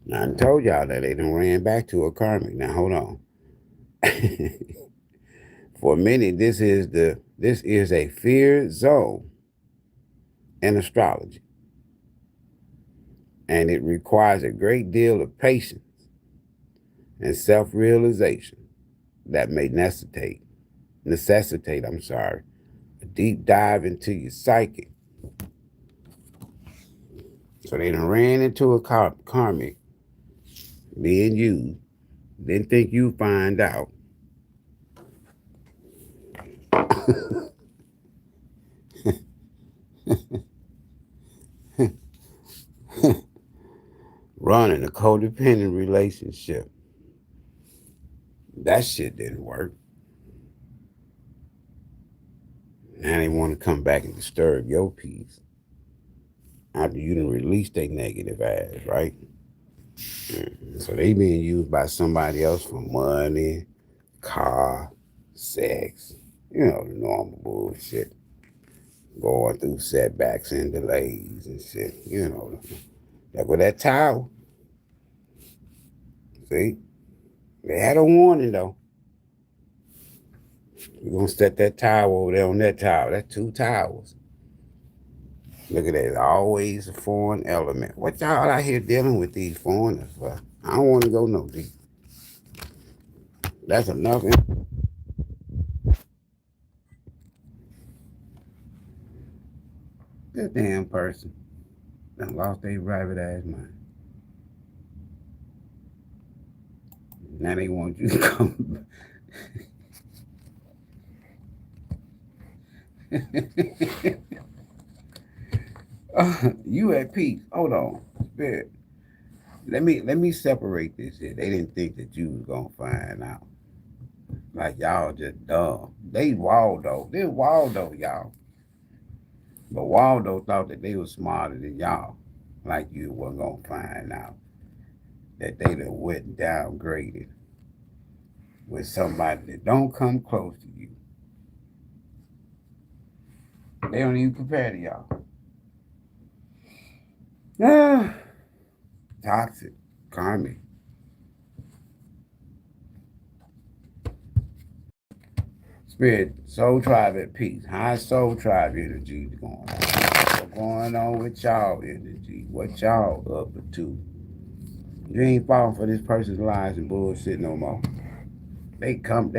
Now, I told y'all that they done ran back to a karmic. Now, hold on. For many, this is a fear zone in astrology. And it requires a great deal of patience and self-realization that may necessitate, a deep dive into your psyche. So they done ran into a karmic being used, didn't think you'd find out. Running a codependent relationship. That shit didn't work. Now they want to come back and disturb your peace after you done released their negative ass, right? So they being used by somebody else for money, car, sex, you know, the normal bullshit. Going through setbacks and delays and shit, you know. Like with that towel. See? They had a warning though. We're gonna set that towel over there on that towel. That's two towels. Look at that. Always a foreign element. What y'all out here dealing with these foreigners for? I don't want to go no deep. That's enough. That damn person done lost their private ass mind. Now they want you to come. You at peace. Hold on, spirit. Let me separate this here. They didn't think that you was gonna find out. Like y'all just dumb. They Waldo. They Waldo, y'all. But Waldo thought that they was smarter than y'all. Like you wasn't gonna find out that they done went and downgraded with somebody that don't come close to you. They don't even compare to y'all. Ah, toxic, karmic. Spirit, soul tribe at peace. High soul tribe energy going on. What's going on with y'all energy? What y'all up to? You ain't falling for this person's lies and bullshit no more. They come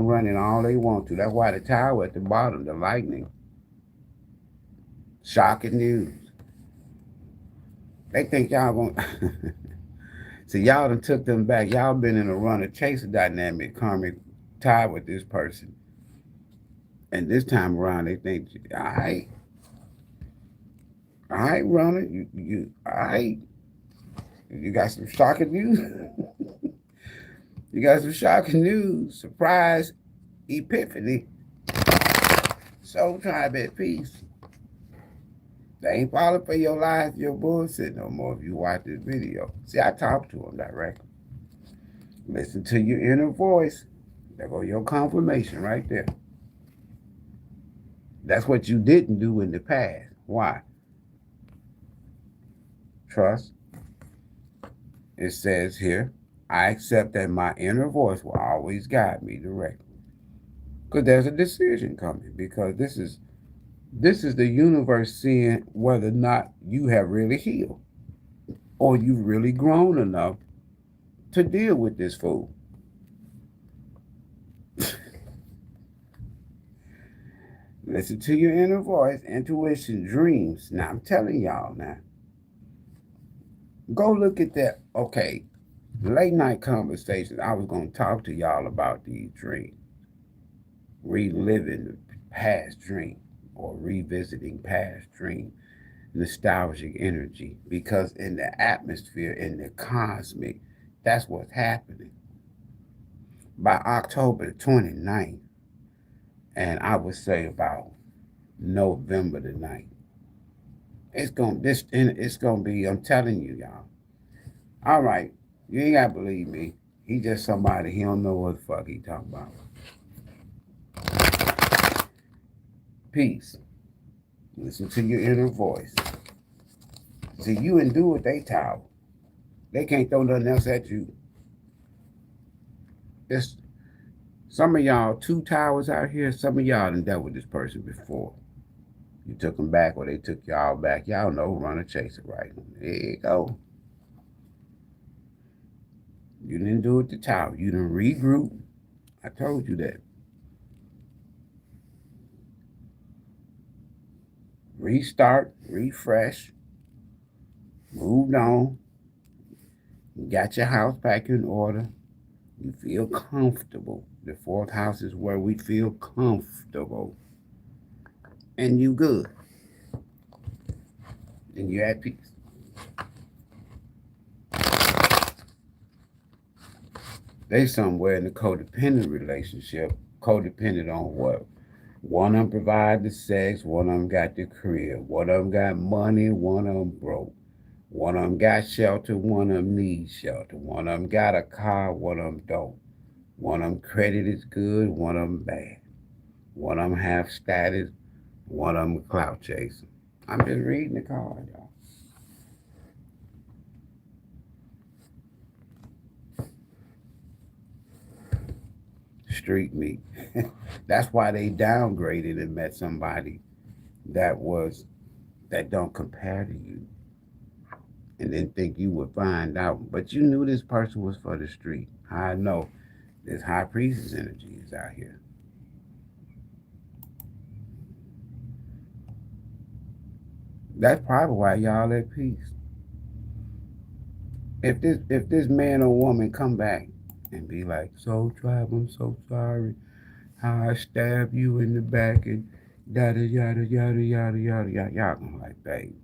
running all they want to. That's why the tower at the bottom, the lightning. Shocking news. They think y'all gonna see y'all done took them back. Y'all been in a runner chaser dynamic karmic tie with this person. And this time around they think, all right, runner, you all right. You got some shocking news. You got some shocking news. Surprise epiphany. Soul tribe at peace. They ain't falling for your lies, your bullshit no more if you watch this video. See, I talk to them directly. Listen to your inner voice. There go your confirmation right there. That's what you didn't do in the past. Why? Trust. It says here, I accept that my inner voice will always guide me directly. Because there's a decision coming. Because this is the universe seeing whether or not you have really healed or you've really grown enough to deal with this fool. Listen to your inner voice, intuition, dreams. Now, I'm telling y'all now. Go look at that. Okay, late night conversations. I was going to talk to y'all about these dreams. Reliving the past dream or revisiting past dream. Nostalgic energy. Because in the atmosphere, in the cosmic, that's what's happening. By October 29th, and I would say about November the 9th. It's gonna be, I'm telling you, y'all. All right, you ain't gotta believe me. He just somebody, he don't know what the fuck he talking about. Peace. Listen to your inner voice. See, you endure what they tower. They can't throw nothing else at you. It's some of y'all, two towers out here, some of y'all done dealt with this person before. You took them back or they took y'all back. Y'all know, run a chaser, right? There you go. You didn't do it the tower. You didn't regroup. I told you that. Restart, refresh, moved on. You got your house back in order. You feel comfortable. The fourth house is where we feel comfortable. And you good. And you're at peace. They somewhere in the codependent relationship. Codependent on what? One of them provide the sex, one of them got the career, one of them got money, one of them broke. One of them got shelter, one of them needs shelter. One of them got a car, one of them don't. One of them credit is good, one of them bad. One of them have status, one of them clout chasing. I'm just reading the card, y'all. Street meat. That's why they downgraded and met somebody that don't compare to you. And didn't think you would find out. But you knew this person was for the street. I know this high priestess energy is out here. That's probably why y'all at peace. If this man or woman come back and be like, "Soul Tribe, I'm so sorry how I stabbed you in the back and Yada, yada, yada, yada, yada, yada. Y'all gonna like, baby,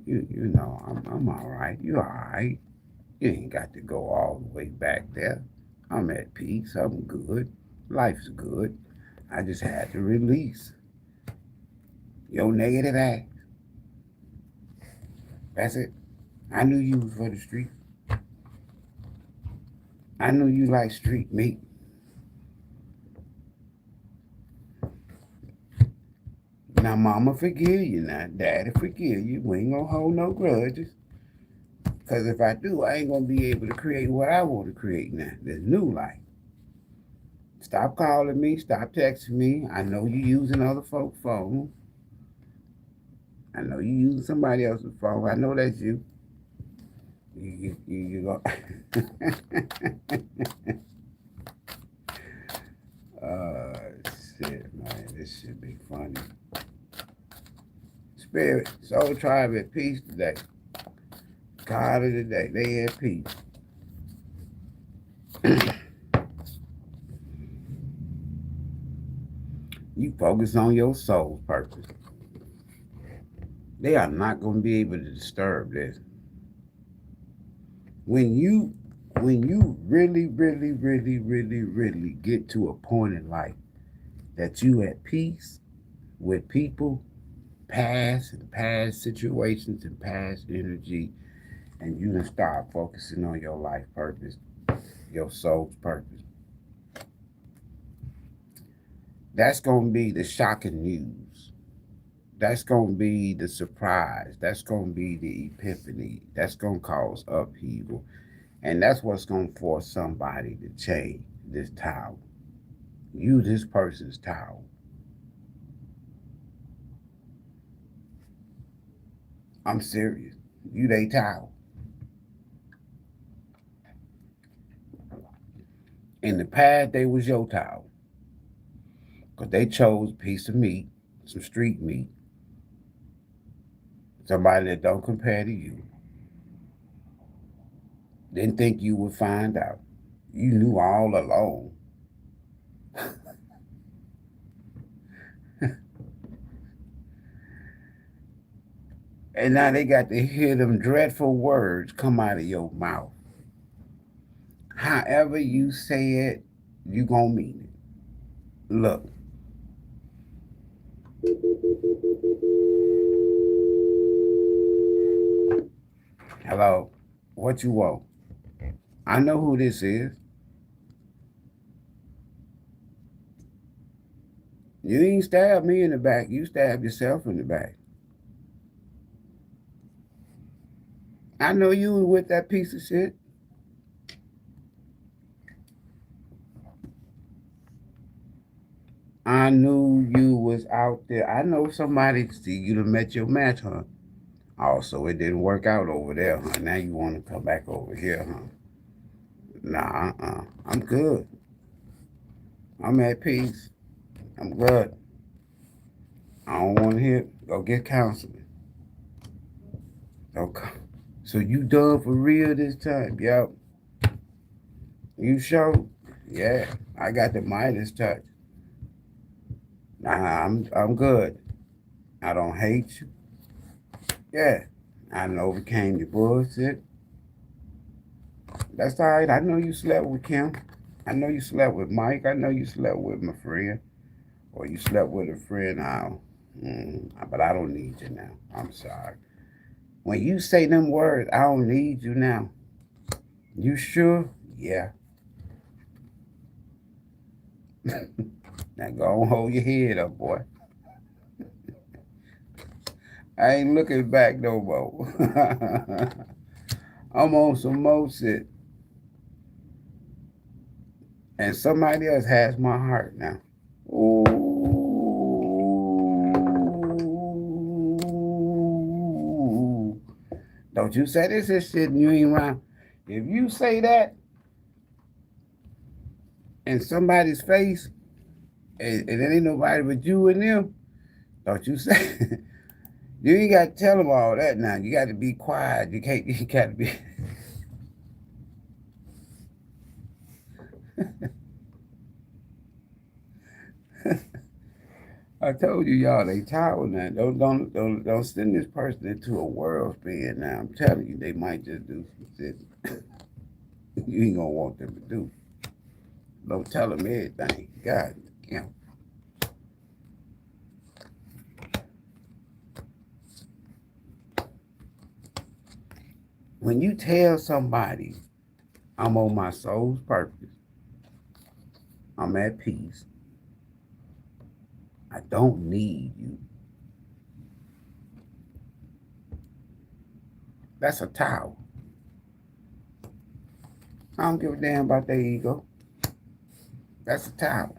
you know, I'm all right. You all right. You ain't got to go all the way back there. I'm at peace. I'm good. Life's good. I just had to release your negative act. That's it. I knew you was for the street. I knew you like street meat. Now, mama forgive you. Now, daddy forgive you. We ain't gonna hold no grudges. Because if I do, I ain't gonna be able to create what I want to create now. This new life. Stop calling me. Stop texting me. I know you using other folks' phone. I know you using somebody else's phone. I know that's you. You go. uh, shit, man. This should be funny. Spirit, soul tribe at peace today. God of the day. They at peace. You focus on your soul's purpose. They are not going to be able to disturb this. When you really, really, really, really, really get to a point in life that you at peace with people, past situations and past energy, and you can start focusing on your life purpose, your soul's purpose. That's going to be the shocking news. That's going to be the surprise. That's going to be the epiphany. That's going to cause upheaval. And that's what's going to force somebody to change this towel. You, this person's towel. I'm serious. You, they towel. In the past, they was your towel. Because they chose a piece of meat, some street meat, somebody that don't compare to you. Didn't think you would find out. You knew all along. And now they got to hear them dreadful words come out of your mouth. However you say it, you gonna mean it. Look. Hello. What you want? I know who this is. You ain't stab me in the back. You stabbed yourself in the back. I know you was with that piece of shit. I knew you was out there. I know somebody, see, you done met your match, huh? Also, it didn't work out over there, huh? Now you want to come back over here, huh? Nah, I'm good. I'm at peace. I'm good. I don't want to hear. Go get counseling. Okay. So you done for real this time? Yep. You sure? Yeah. I got the Midas touch. Nah, I'm good. I don't hate you. Yeah. I done overcame your bullshit. That's all right. I know you slept with Kim. I know you slept with Mike. I know you slept with my friend. Or you slept with a friend now. But I don't need you now. I'm sorry. When you say them words, I don't need you now. You sure? Yeah. Now go and hold your head up, boy. I ain't looking back no more. I'm on some more shit. And somebody else has my heart now. Ooh. Don't you say this is shit and you ain't around. If you say that in somebody's face, and it ain't nobody but you and them, don't you say you ain't got to tell them all that now. You got to be quiet. You can't. You got to be. I told you, y'all, they tired now. Don't send this person into a world spin now. I'm telling you, they might just do some shit you ain't gonna want them to do. Don't tell them everything. God damn. When you tell somebody, I'm on my soul's purpose, I'm at peace, I don't need you, that's a tower. I don't give a damn about their ego. That's a tower.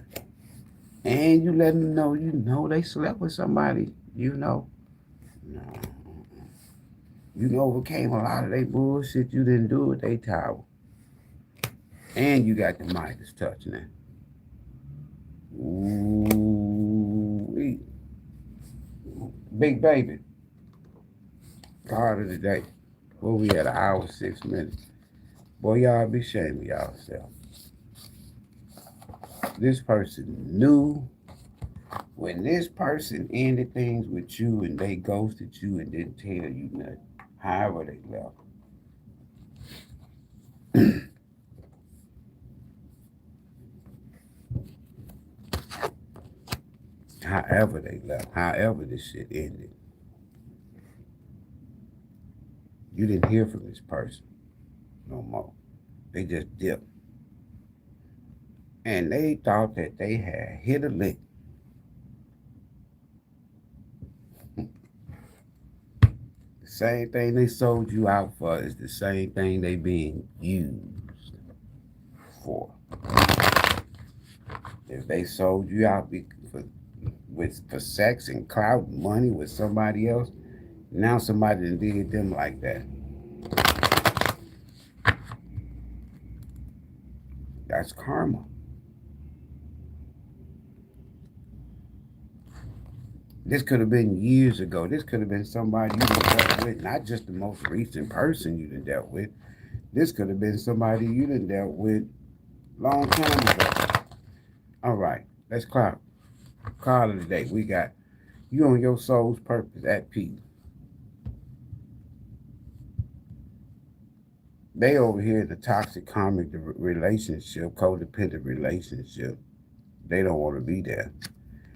And you let them know, they slept with somebody, No. You overcame a lot of their bullshit you didn't do with their tower. And you got the Midas touching it. Ooh, big baby. Card of the day. Where we at? An hour, 6 minutes. Boy, y'all be ashamed of yourself. This person knew when this person ended things with you and they ghosted you and didn't tell you nothing. However they left. However they left. However this shit ended. You didn't hear from this person no more. They just dipped. And they thought that they had hit a lick. The same thing they sold you out for is the same thing they being used for. If they sold you out for sex and clout and money with somebody else, now somebody done did them like that. That's karma. This could have been years ago. This could have been somebody you done dealt with, not just the most recent person you done dealt with. This could have been somebody you done dealt with long time ago. All right, let's call it a day. We got you on your soul's purpose at peace. They over here in the toxic karmic relationship, codependent relationship. They don't want to be there.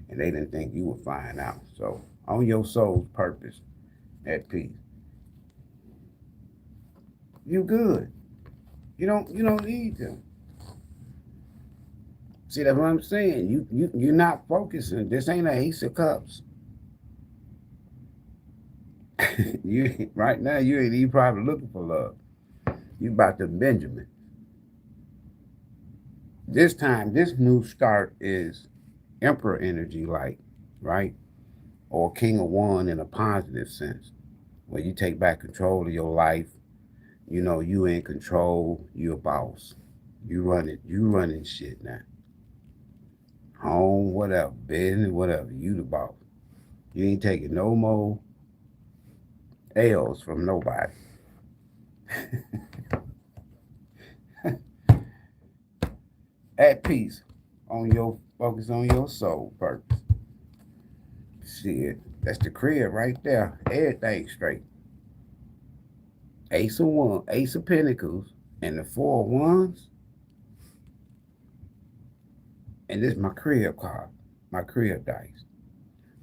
And they didn't think you would find out. So on your soul's purpose at peace. You good. You don't need them. See, that's what I'm saying. You're not focusing. This ain't an Ace of Cups. You right now you ain't even probably looking for love. You about to Benjamin. This time, this new start is Emperor energy, like, right? Or King of Wands in a positive sense, where you take back control of your life. You in control. You a boss. You running shit now. Home, whatever, business, whatever. You the boss. You ain't taking no more L's from nobody. At peace, focus on your soul purpose. Shit, that's the crib right there. Everything straight. Ace of Pentacles, and the Four of Wands. And this is my crib card, my crib dice,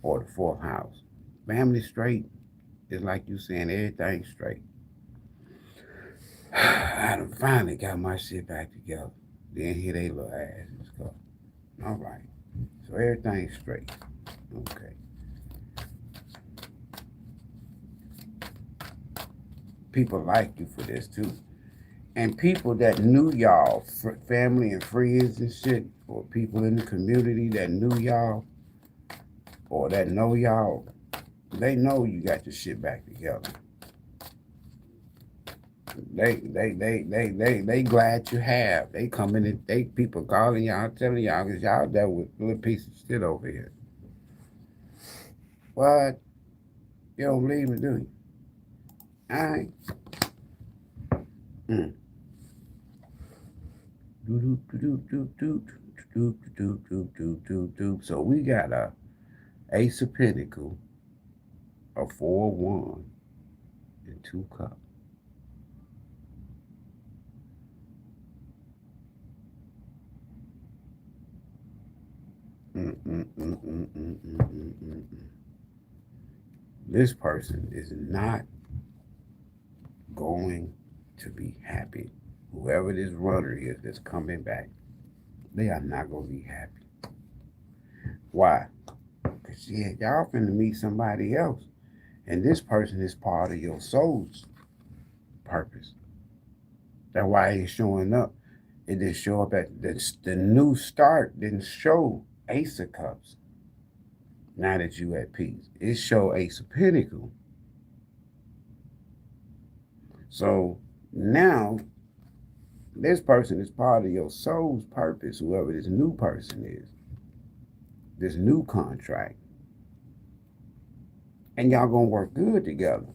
or the fourth house. Family straight is like you saying everything straight. I done finally got my shit back together. Then here they little asses go. All right. So everything's straight. Okay. People like you for this too. And people that knew y'all, family and friends and shit, or people in the community that knew y'all, or that know y'all, they know you got your shit back together. They glad you have. They come in and people calling y'all, telling y'all, because y'all dealt with a little piece of shit over here. What? You don't believe me, do you? All right. doop, doop, doop, doop, doop, doop. So we got a Ace of Pentacles, a 4-1, and 2 cups. This person is not going to be happy. Whoever this runner is that's coming back, they are not going to be happy. Why? Because y'all finna meet somebody else. And this person is part of your soul's purpose. That's why it's showing up. It didn't show up at the new start, didn't show Ace of Cups. Now that you at peace. It show Ace of Pentacles. So now this person is part of your soul's purpose, whoever this new person is. This new contract. And y'all gonna work good together.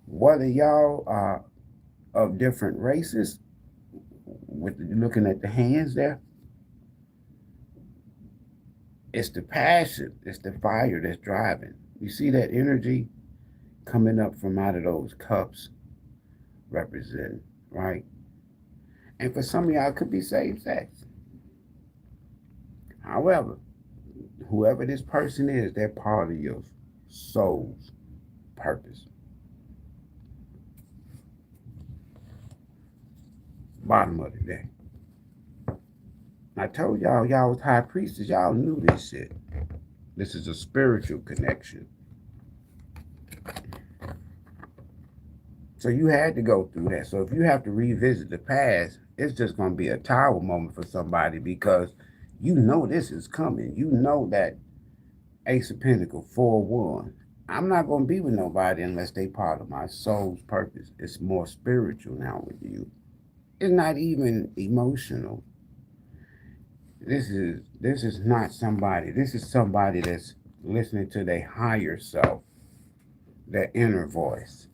Whether y'all are of different races, with looking at the hands there, it's the passion, it's the fire that's driving. You see that energy coming up from out of those cups representing, right? And for some of y'all, it could be same sex. However, whoever this person is, they're part of your soul's purpose. Bottom of the deck. I told y'all was high priestess. Y'all knew this shit. This is a spiritual connection. So you had to go through that. So if you have to revisit the past, it's just going to be a tower moment for somebody because you know this is coming. You know that Ace of Pentacles, 4-1. I'm not going to be with nobody unless they part of my soul's purpose. It's more spiritual now with you. It's not even emotional. This is not somebody. This is somebody that's listening to their higher self, their inner voice.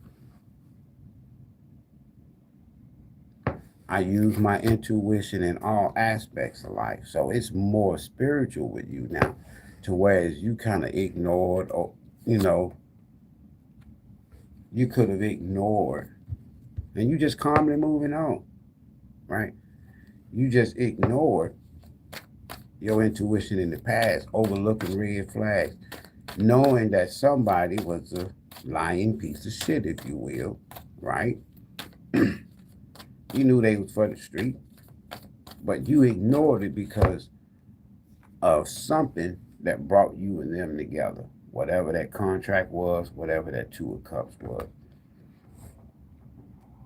I use my intuition in all aspects of life. So it's more spiritual with you now, to whereas you kind of ignored, or, you could have ignored, and you just calmly moving on, right? You just ignored your intuition in the past, overlooking red flags, knowing that somebody was a lying piece of shit, if you will, right? You knew they was for the street, but you ignored it because of something that brought you and them together. Whatever that contract was, whatever that 2 of Cups was.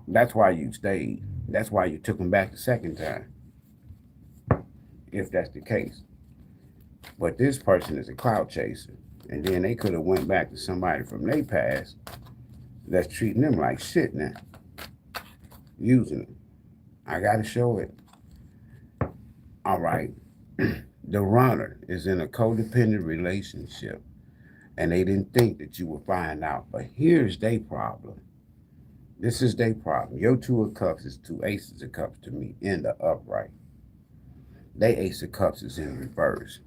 That's why you stayed. That's why you took them back the second time, if that's the case. But this person is a clout chaser. And then they could have went back to somebody from their past that's treating them like shit now. Using them. I got to show it. All right. The runner is in a codependent relationship. And they didn't think that you would find out. But here's their problem. This is their problem. Your 2 of Cups is 2 Aces of Cups to me in the upright. They Ace of Cups is in reverse.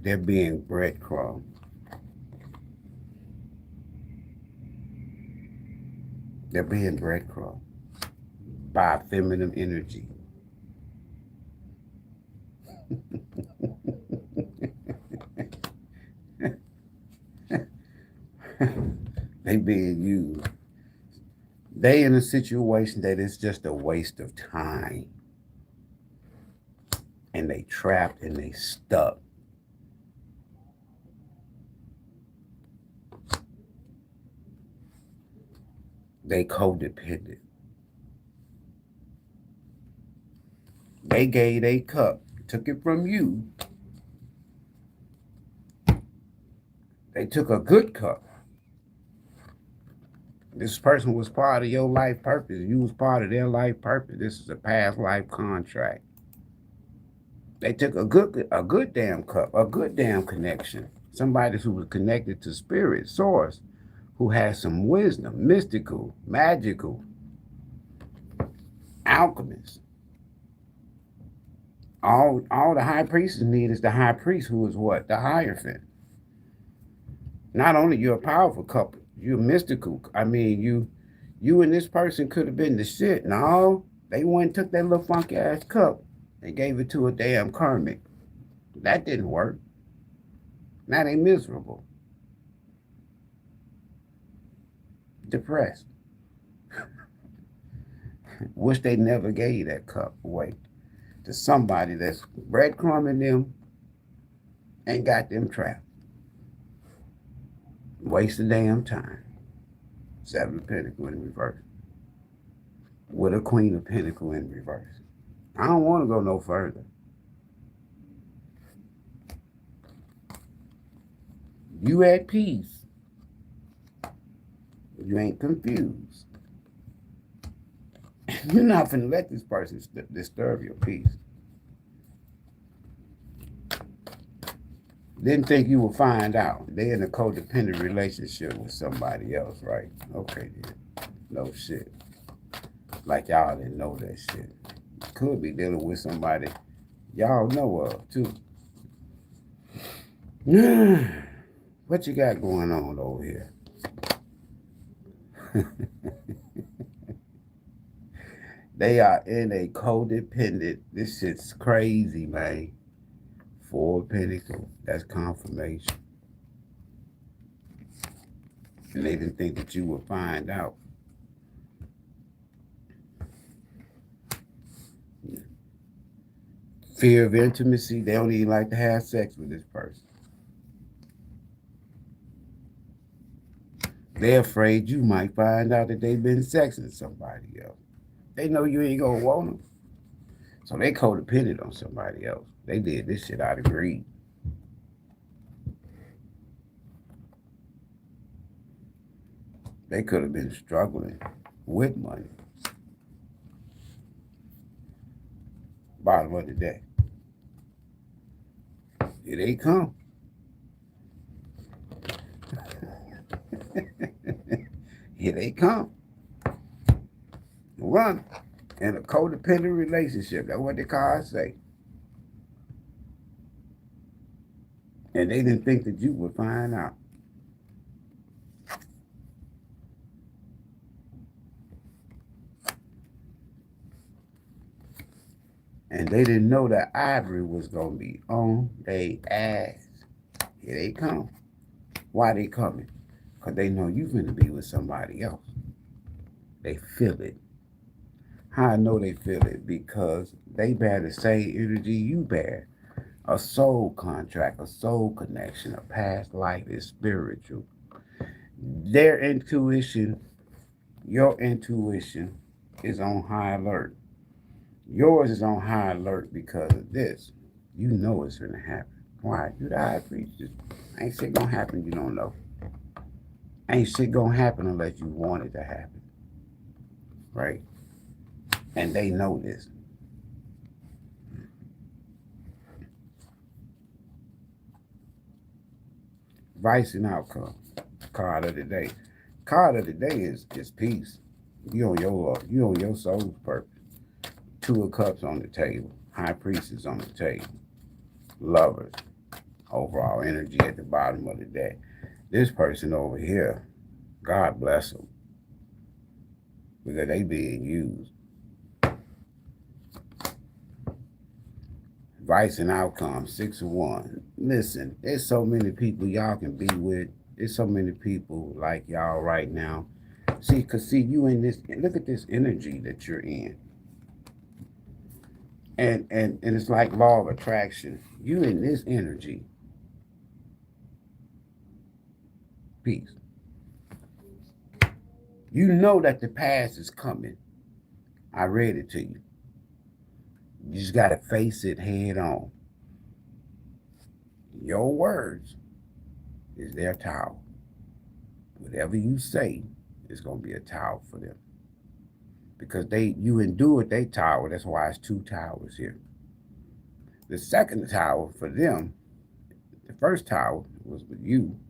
They're being breadcrumbed. They're being breadcrumbed by feminine energy. They being used. They in a situation that is just a waste of time. And they trapped and they stuck. They codependent. They gave a cup, took it from you. They took a good cup. This person was part of your life purpose. You was part of their life purpose. This is a past life contract. They took a good damn cup, a good damn connection. Somebody who was connected to spirit, source, who has some wisdom, mystical, magical, alchemist. All the high priests need is the high priest, who is what? The Hierophant. Not only you're a powerful couple, you're mystical. I mean, you and this person could have been the shit. No, they went and took that little funky ass cup and gave it to a damn karmic. That didn't work. Now they miserable, depressed. Wish they never gave that cup away to somebody that's breadcrumbing them and got them trapped. Waste of damn time. Seven of Pentacles in reverse. With a Queen of Pentacles in reverse. I don't want to go no further. You at peace. You ain't confused. You're not finna let this person disturb your peace. Didn't think you would find out. They in a codependent relationship with somebody else, right? Okay, then. No shit. Like y'all didn't know that shit. Could be dealing with somebody y'all know of, too. What you got going on over here? They are in a codependent. This shit's crazy, man. Four of Pentacles. That's confirmation. And they didn't think that you would find out. Fear of intimacy. They don't even like to have sex with this person. They're afraid you might find out that they've been sexing somebody else. They know you ain't gonna want them. So they codependent on somebody else. They did this shit out of greed. They could have been struggling with money. Bottom of the day. Here they come. Here they come. Run. In a codependent relationship. That's what the cards say. And they didn't think that you would find out. And they didn't know that Ivory was going to be on their ass. Here they come. Why they coming? Because they know you're going to be with somebody else. They feel it. How I know they feel it? Because they bear the same energy you bear. A soul contract, a soul connection, a past life is spiritual. Their intuition, your intuition is on high alert. Yours is on high alert because of this. You know it's going to happen. Why? You the high priest. Ain't shit going to happen you don't know. Ain't shit going to happen unless you want it to happen. Right? And they know this. Vice and outcome. Card of the day. Card of the day is peace. You on your soul's purpose. Two of Cups on the table. High Priest is on the table. Lovers. Overall energy at the bottom of the deck. This person over here, God bless them. Because they being used. Vice and outcome, 6 of Wands. Listen, there's so many people y'all can be with. There's so many people like y'all right now. See, you in this, look at this energy that you're in. And it's like law of attraction. You in this energy. Peace. You know that the past is coming. I read it to you. You just got to face it head on. Your words is their towel. Whatever you say is going to be a towel for them. Because you endured their tower. That's why it's 2 towers here. The second tower for them, the first tower was with you.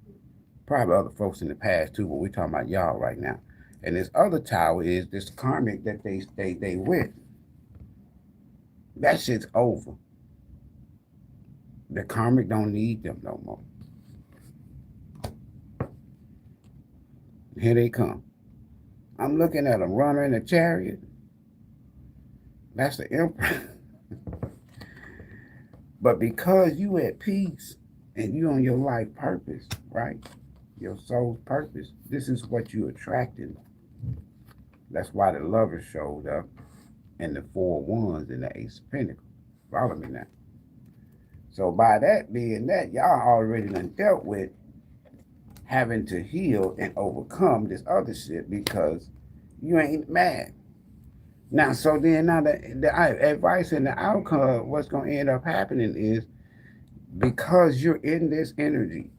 Probably other folks in the past too, but we're talking about y'all right now. And this other tower is this karmic that they with. That shit's over. The karmic don't need them no more. Here they come. I'm looking at a runner in a chariot. That's the emperor. But because you at peace and you on your life purpose, right? Your soul's purpose, this is what you attracting. That's why the lover showed up and the 4 wands and the Ace of Pentacles. Follow me now. So by that being that, y'all already done dealt with having to heal and overcome this other shit because you ain't mad. Now, so then now the advice and the outcome, what's going to end up happening is because you're in this energy,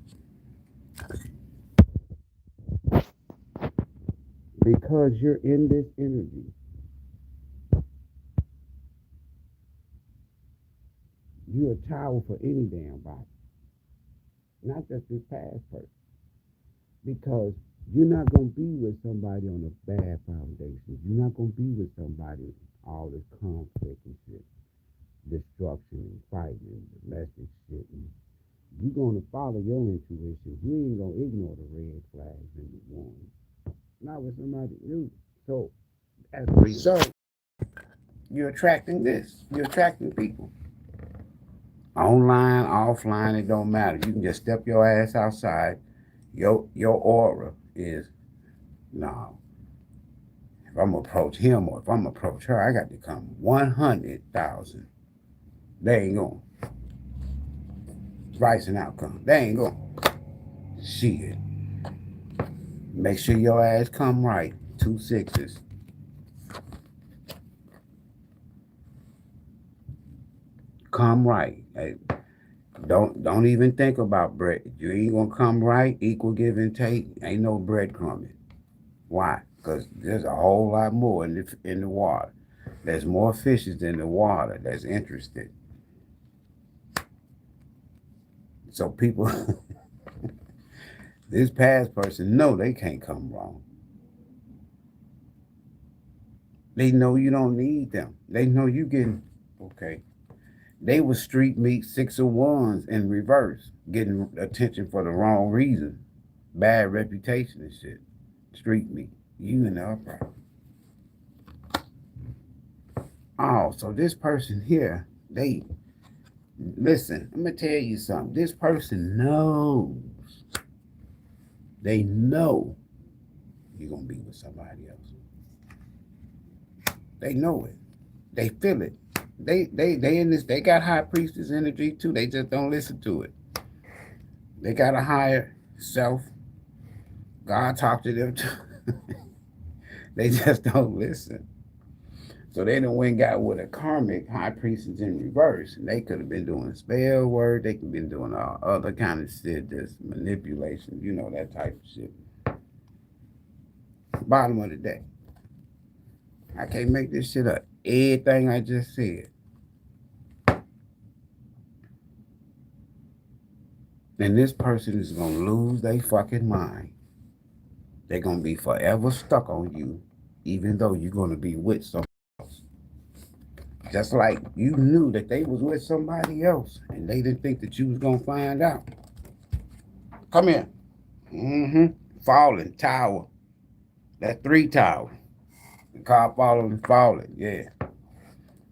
because you're in this energy, you're a tower for any damn body, not just this past person. Because you're not going to be with somebody on a bad foundation. You're not going to be with somebody all this conflict and shit, destruction and fighting and domestic shit. And you're going to follow your intuition. You ain't going to ignore the red flags and the warnings. Not with somebody new. So as a result, you're attracting this. You're attracting people. Online, offline, it don't matter. You can just step your ass outside. Your aura is, no, if I'm going to approach him or if I'm going to approach her, I got to come 100,000. They ain't going. Advice and outcome. They ain't going. Shit. Make sure your ass come right. 2 6s. Come right. Hey, don't even think about bread. You ain't gonna come right. Equal give and take. Ain't no breadcrumbing. Why? Because there's a whole lot more in the water. There's more fishes in the water that's interested. So people, this past person know they can't come wrong. They know you don't need them. They know you getting, okay. They was street meat 6 of wands in reverse, getting attention for the wrong reason. Bad reputation and shit. Street meat. You in the upright. Oh, so this person here, they, listen, I'm going to tell you something. This person knows. They know you're going to be with somebody else. They know it. They feel it. They in this, they got high priestess energy too. They just don't listen to it. They got a higher self. God talked to them too. They just don't listen. So they done went and got with a karmic high priestess in reverse. And they could have been doing spell work. They could have been doing all other kind of shit, just manipulation, you know, that type of shit. Bottom of the day. I can't make this shit up. Everything I just said. And this person is going to lose their fucking mind. They're going to be forever stuck on you, even though you're going to be with somebody else. Just like you knew that they was with somebody else, and they didn't think that you was going to find out. Come here. Falling, tower. That 3 tower. The car falling, yeah.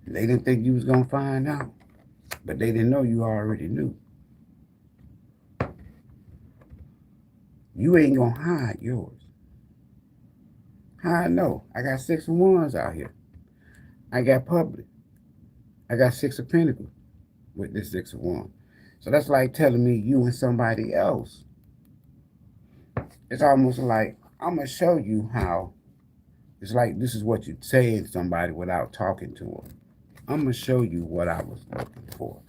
They didn't think you was going to find out, but they didn't know you already knew. You ain't going to hide yours. How I know? I got 6 of wands out here. I got public. I got 6 of pentacles with this 6 of wands. So that's like telling me you and somebody else. It's almost like, I'm going to show you how. It's like this is what you say to somebody without talking to them. I'm going to show you what I was looking for.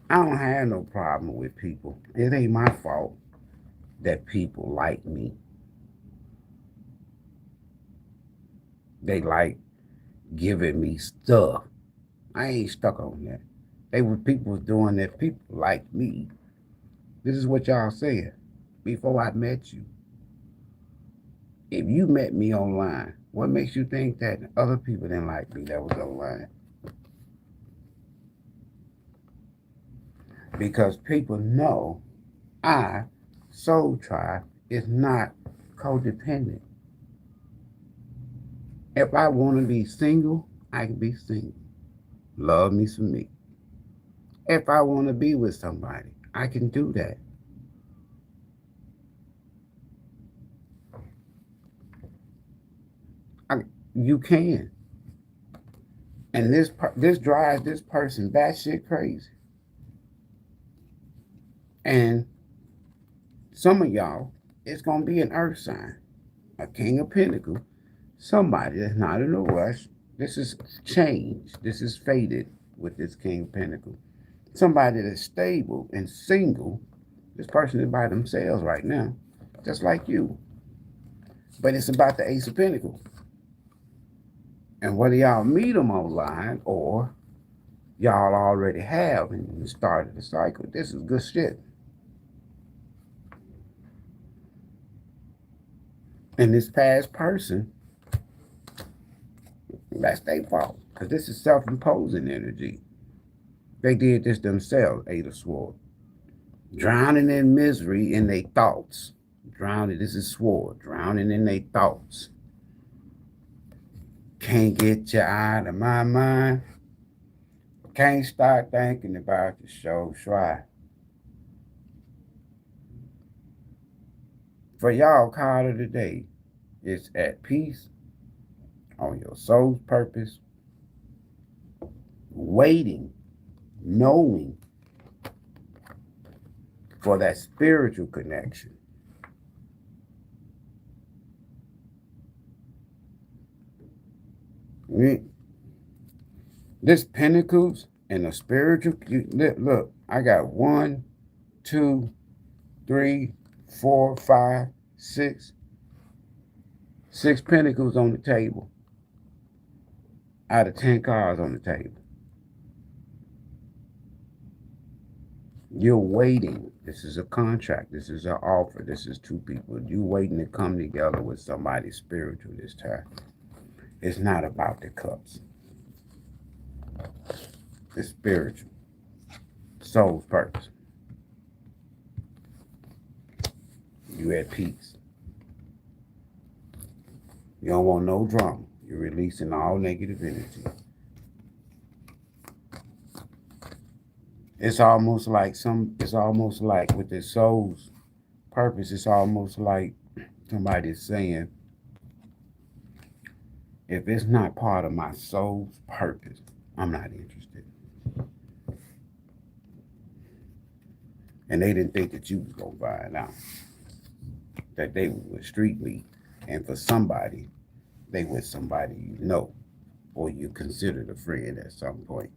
I don't have no problem with people. It ain't my fault that people like me. They like giving me stuff. I ain't stuck on that. People was doing that. People like me. This is what y'all said before I met you. If you met me online, what makes you think that other people didn't like me that was online? Because people know I, Soul Tribe, is not codependent. If I want to be single, I can be single. Love me some me. If I want to be with somebody, I can do that. I, you can. And this drives this person batshit crazy. And some of y'all, it's gonna be an earth sign, a King of Pentacles, somebody that's not in a rush. This is change. This is faded with this King of Pentacles. Somebody that's stable and single. This person is by themselves right now, just like you. But it's about the Ace of Pentacles. And whether y'all meet them online or y'all already have and started the cycle, this is good shit. And this past person, that's their fault. Because this is self-imposing energy. They did this themselves, Eight of Swords. Drowning in misery in their thoughts. Drowning, this is sword. Drowning in their thoughts. Can't get you out of my mind. Can't start thinking about the SoulTribe. For y'all, card of the day is at peace, on your soul's purpose, waiting, knowing for that spiritual connection. This Pentacles and the spiritual, look, I got 1, 2, 3, 4, 5, 6. 6 Pentacles on the table out of 10 cards on the table. You're waiting. This is a contract. This is an offer. This is two people. You waiting to come together with somebody spiritual this time. It's not about the cups. It's spiritual. Soul's purpose. You at peace. You don't want no drama. You're releasing all negative energy. It's almost like with the soul's purpose, it's almost like somebody's saying, if it's not part of my soul's purpose, I'm not interested. And they didn't think that you was going to find out that they were street meat. And for somebody, they with somebody you know or you considered a friend at some point.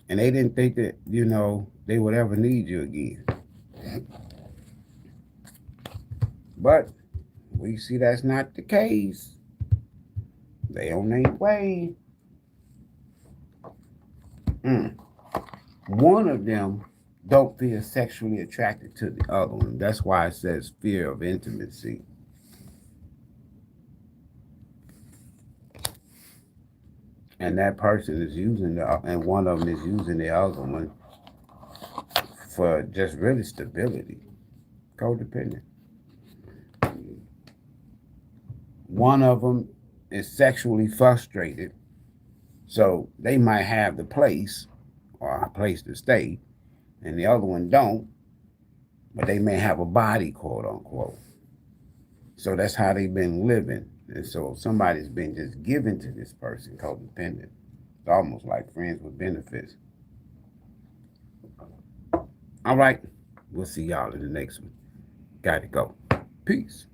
And they didn't think that, they would ever need you again. But we see that's not the case. They on their way. One of them don't feel sexually attracted to the other one. That's why it says fear of intimacy. And that person is using and one of them is using the other one for just really stability. Codependent. One of them is sexually frustrated, so they might have the place or a place to stay, and the other one don't, but they may have a body, quote unquote. So that's how they've been living. And so somebody's been just given to this person, codependent. It's almost like friends with benefits. All right. We'll see y'all in the next one. Got to go. Peace.